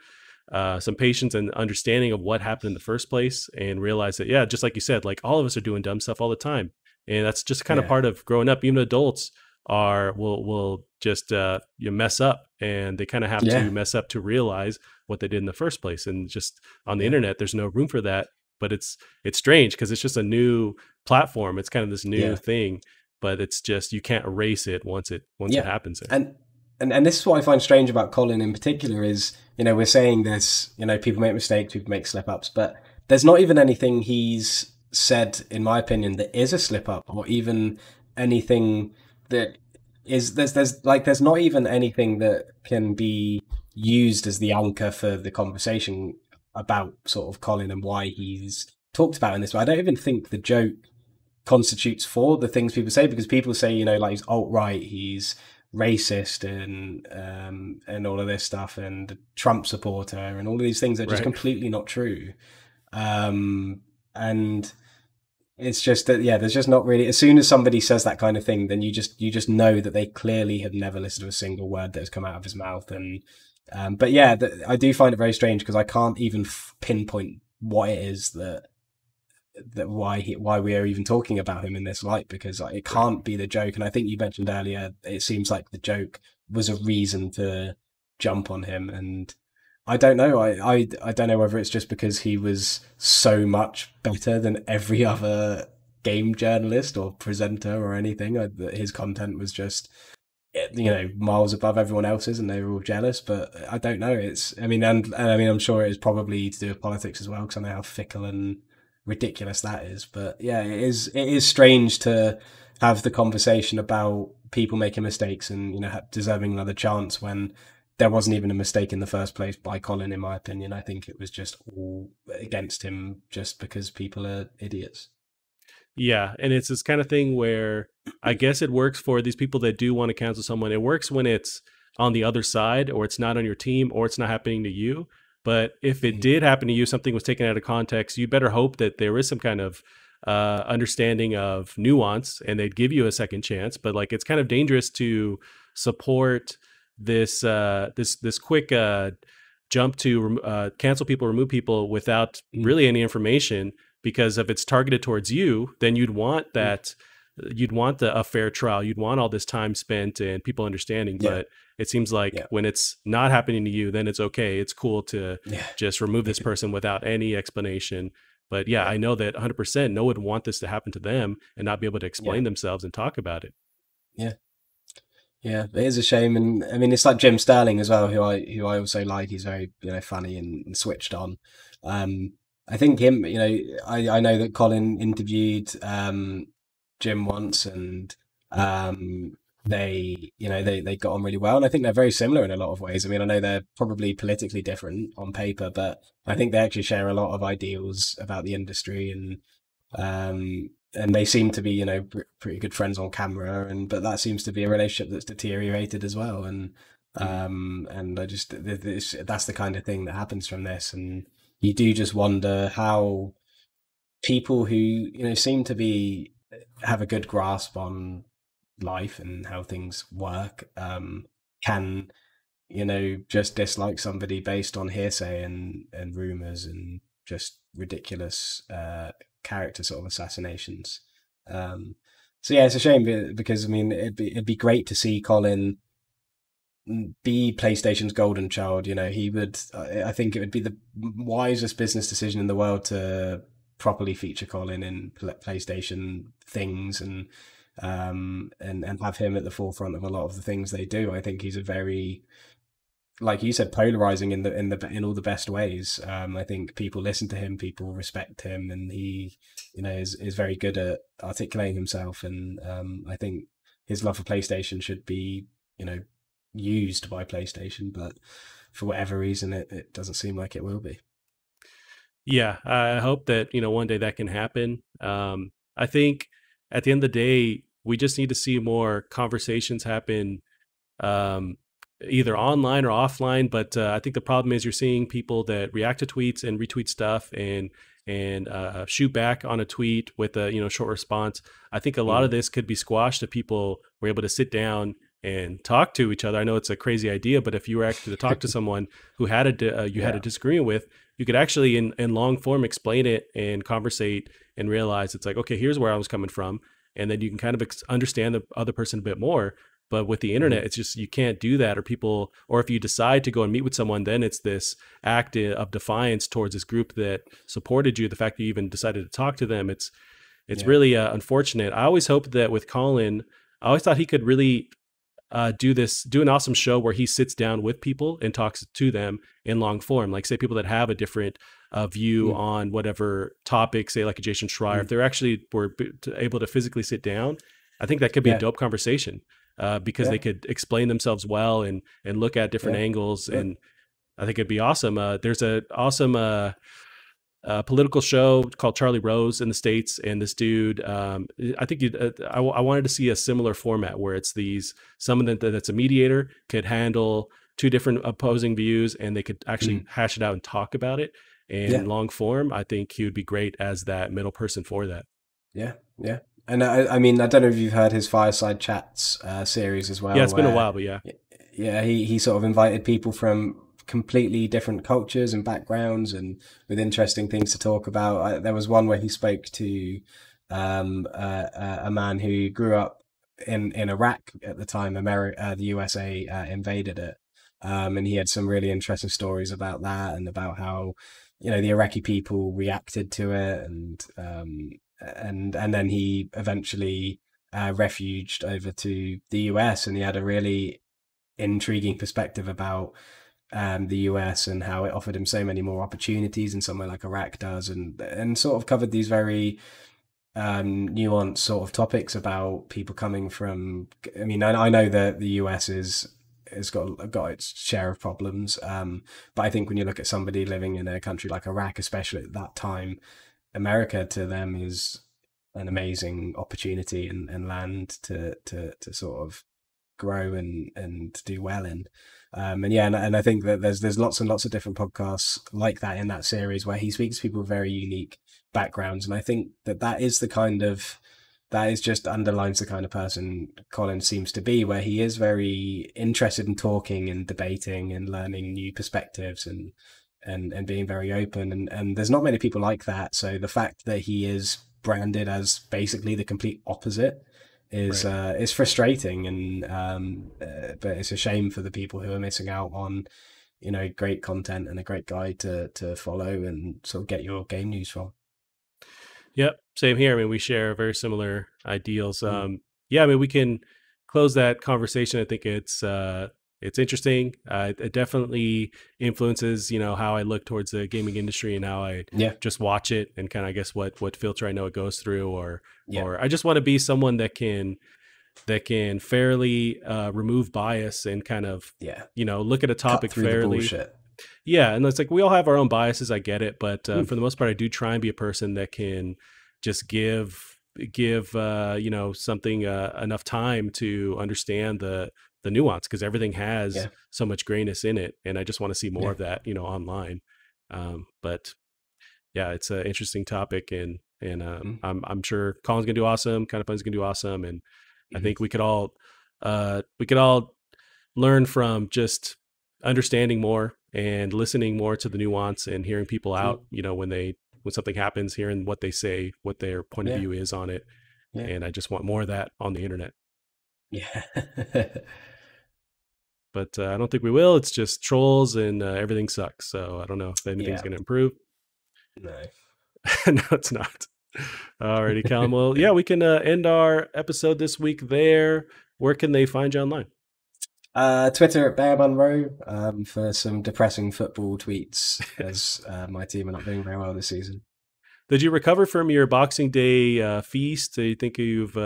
patience and understanding of what happened in the first place, and realize that, yeah, just like you said, like all of us are doing dumb stuff all the time, and that's just kind of Yeah. part of growing up. Even adults will just you mess up, and they kind of have to Yeah. mess up to realize what they did in the first place. And just on the Yeah. internet, there's no room for that. But it's strange because it's just a new platform. It's kind of this new Yeah. thing, but it's just, you can't erase it once it Yeah. happens there. And this is what I find strange about Colin in particular is, we're saying this, people make mistakes, people make slip ups, but there's not even anything he's said, in my opinion, that is a slip up, or even anything that is, there's not even anything that can be used as the anchor for the conversation about sort of Colin and why he's talked about in this way. I don't even think the joke constitutes for the things people say, because people say, like he's alt-right, he's racist, and all of this stuff, and Trump supporter, and all of these things are just Right. completely not true. And it's just that, yeah, there's just not really, as soon as somebody says that kind of thing, then you just know that they clearly have never listened to a single word that has come out of his mouth. And but yeah, I do find it very strange, because I can't even pinpoint what it is that why we are even talking about him in this light, because it can't be the joke. And I think you mentioned earlier, it seems like the joke was a reason to jump on him, and I don't know. I don't know whether it's just because he was so much better than every other game journalist or presenter or anything. His content was just, miles above everyone else's, and they were all jealous. But I don't know. And I mean, I'm sure it is probably to do with politics as well, because I know how fickle and ridiculous that is. But yeah, it is strange to have the conversation about people making mistakes and deserving another chance, when there wasn't even a mistake in the first place by Colin, in my opinion. I think it was just all against him just because people are idiots. Yeah, and it's this kind of thing where I guess it works for these people that do want to cancel someone. It works when it's on the other side, or it's not on your team, or it's not happening to you. But if it did happen to you, something was taken out of context, you better hope that there is some kind of understanding of nuance, and they'd give you a second chance. But like, it's kind of dangerous to support this quick jump to cancel people, remove people without really any information. Because if it's targeted towards you, then you'd want that, you'd want a fair trial, you'd want all this time spent and people understanding. Yeah. But it seems like when it's not happening to you, then it's okay, it's cool to just remove this person without any explanation. But yeah, I know that 100% no one would want this to happen to them and not be able to explain themselves and talk about it. Yeah, it is a shame. And I mean, it's like Jim Sterling as well, who I also like. He's very funny and switched on. I think him, I know that Colin interviewed Jim once, and they got on really well, and I think they're very similar in a lot of ways. I mean, I know they're probably politically different on paper, but I think they actually share a lot of ideals about the industry, and they seem to be pretty good friends on camera, but that seems to be a relationship that's deteriorated as well. And I just, that's the kind of thing that happens from this. And you do just wonder how people who seem to have a good grasp on life and how things work can just dislike somebody based on hearsay and rumors and just ridiculous character sort of assassinations. So yeah, it's a shame, because I mean, it'd be great to see Colin be PlayStation's golden child. He would. I think it would be the wisest business decision in the world to properly feature Colin in PlayStation things, and have him at the forefront of a lot of the things they do. I think he's a very, like you said, polarizing in all the best ways. I think people listen to him, people respect him, and he, is very good at articulating himself. And I think his love for PlayStation should be, used by PlayStation, but for whatever reason, it doesn't seem like it will be. Yeah, I hope that one day that can happen. I think at the end of the day, we just need to see more conversations happen either online or offline. But I think the problem is you're seeing people that react to tweets and retweet stuff and shoot back on a tweet with a short response. I think a lot of this could be squashed if people were able to sit down and talk to each other. I know it's a crazy idea, but if you were actually to talk to someone who had had a disagreement with, you could actually in long form explain it and conversate and realize it's like, okay, here's where I was coming from. And then you can kind of understand the other person a bit more. But with the internet, it's just, you can't do that, or if you decide to go and meet with someone, then it's this act of defiance towards this group that supported you. The fact that you even decided to talk to them, it's really unfortunate. I always hoped that with Colin, I always thought he could really do an awesome show where he sits down with people and talks to them in long form. Like say people that have a different view on whatever topic, say like a Jason Schreier, if they're actually were able to physically sit down, I think that could be a dope conversation. Because they could explain themselves well and look at different angles. And I think it'd be awesome. There's an awesome political show called Charlie Rose in the States. And this dude, I think I wanted to see a similar format where it's someone that's a mediator could handle two different opposing views and they could actually hash it out and talk about it. And in long form, I think he would be great as that middle person for that. Yeah, yeah. And I mean, I don't know if you've heard his Fireside Chats series as well. Yeah, it's been a while, but yeah. Yeah, he sort of invited people from completely different cultures and backgrounds and with interesting things to talk about. There was one where he spoke to a man who grew up in Iraq at the time the USA invaded it. And he had some really interesting stories about that and about how, the Iraqi people reacted to it and then he eventually refuged over to the US, and he had a really intriguing perspective about the US and how it offered him so many more opportunities than somewhere like Iraq does, and sort of covered these very nuanced sort of topics about people coming from. I mean, I know that the US has got its share of problems, but I think when you look at somebody living in a country like Iraq, especially at that time, America to them is an amazing opportunity and land to sort of grow and do well in. And I think that there's lots and lots of different podcasts like that in that series where he speaks to people with very unique backgrounds. And I think that just underlines the kind of person Colin seems to be, where he is very interested in talking and debating and learning new perspectives and being very open, and there's not many people like that. So the fact that he is branded as basically the complete opposite is frustrating, and but it's a shame for the people who are missing out on great content and a great guide to follow and sort of get your game news from. Yep, same here. I mean, we share very similar ideals. Yeah, I mean, we can close that conversation. I think it's interesting. It definitely influences, how I look towards the gaming industry and how I just watch it and kind of, I guess, what filter I know it goes through, or I just want to be someone that can fairly remove bias and kind of, look at a topic fairly. Yeah, and it's like we all have our own biases. I get it, but for the most part, I do try and be a person that can just give something enough time to understand the nuance, because everything has so much grayness in it, and I just want to see more of that, online. But yeah, it's an interesting topic, and I'm sure Colin's gonna do awesome. Kind of Fun's gonna do awesome, and I think we could all learn from just understanding more and listening more to the nuance and hearing people out. When something happens, hearing what they say, what their point of view is on it, and I just want more of that on the internet. Yeah. But I don't think we will. It's just trolls and everything sucks. So I don't know if anything's going to improve. No. No, it's not. Alrighty, Callum. Well, yeah, we can end our episode this week there. Where can they find you online? Twitter at Bear Monroe for some depressing football tweets, as my team are not doing very well this season. Did you recover from your Boxing Day feast? Do you think you've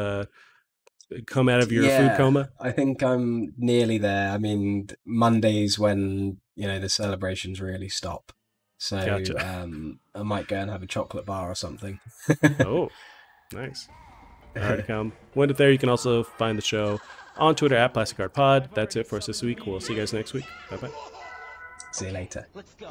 come out of your food coma? I think I'm nearly there. I mean, Monday's when the celebrations really stop. So gotcha. I might go and have a chocolate bar or something. Oh, nice. All right, Callum. When there, you can also find the show on Twitter at PlasticArtPod. That's it for us this week. We'll see you guys next week. Bye-bye. See you later. Let's go.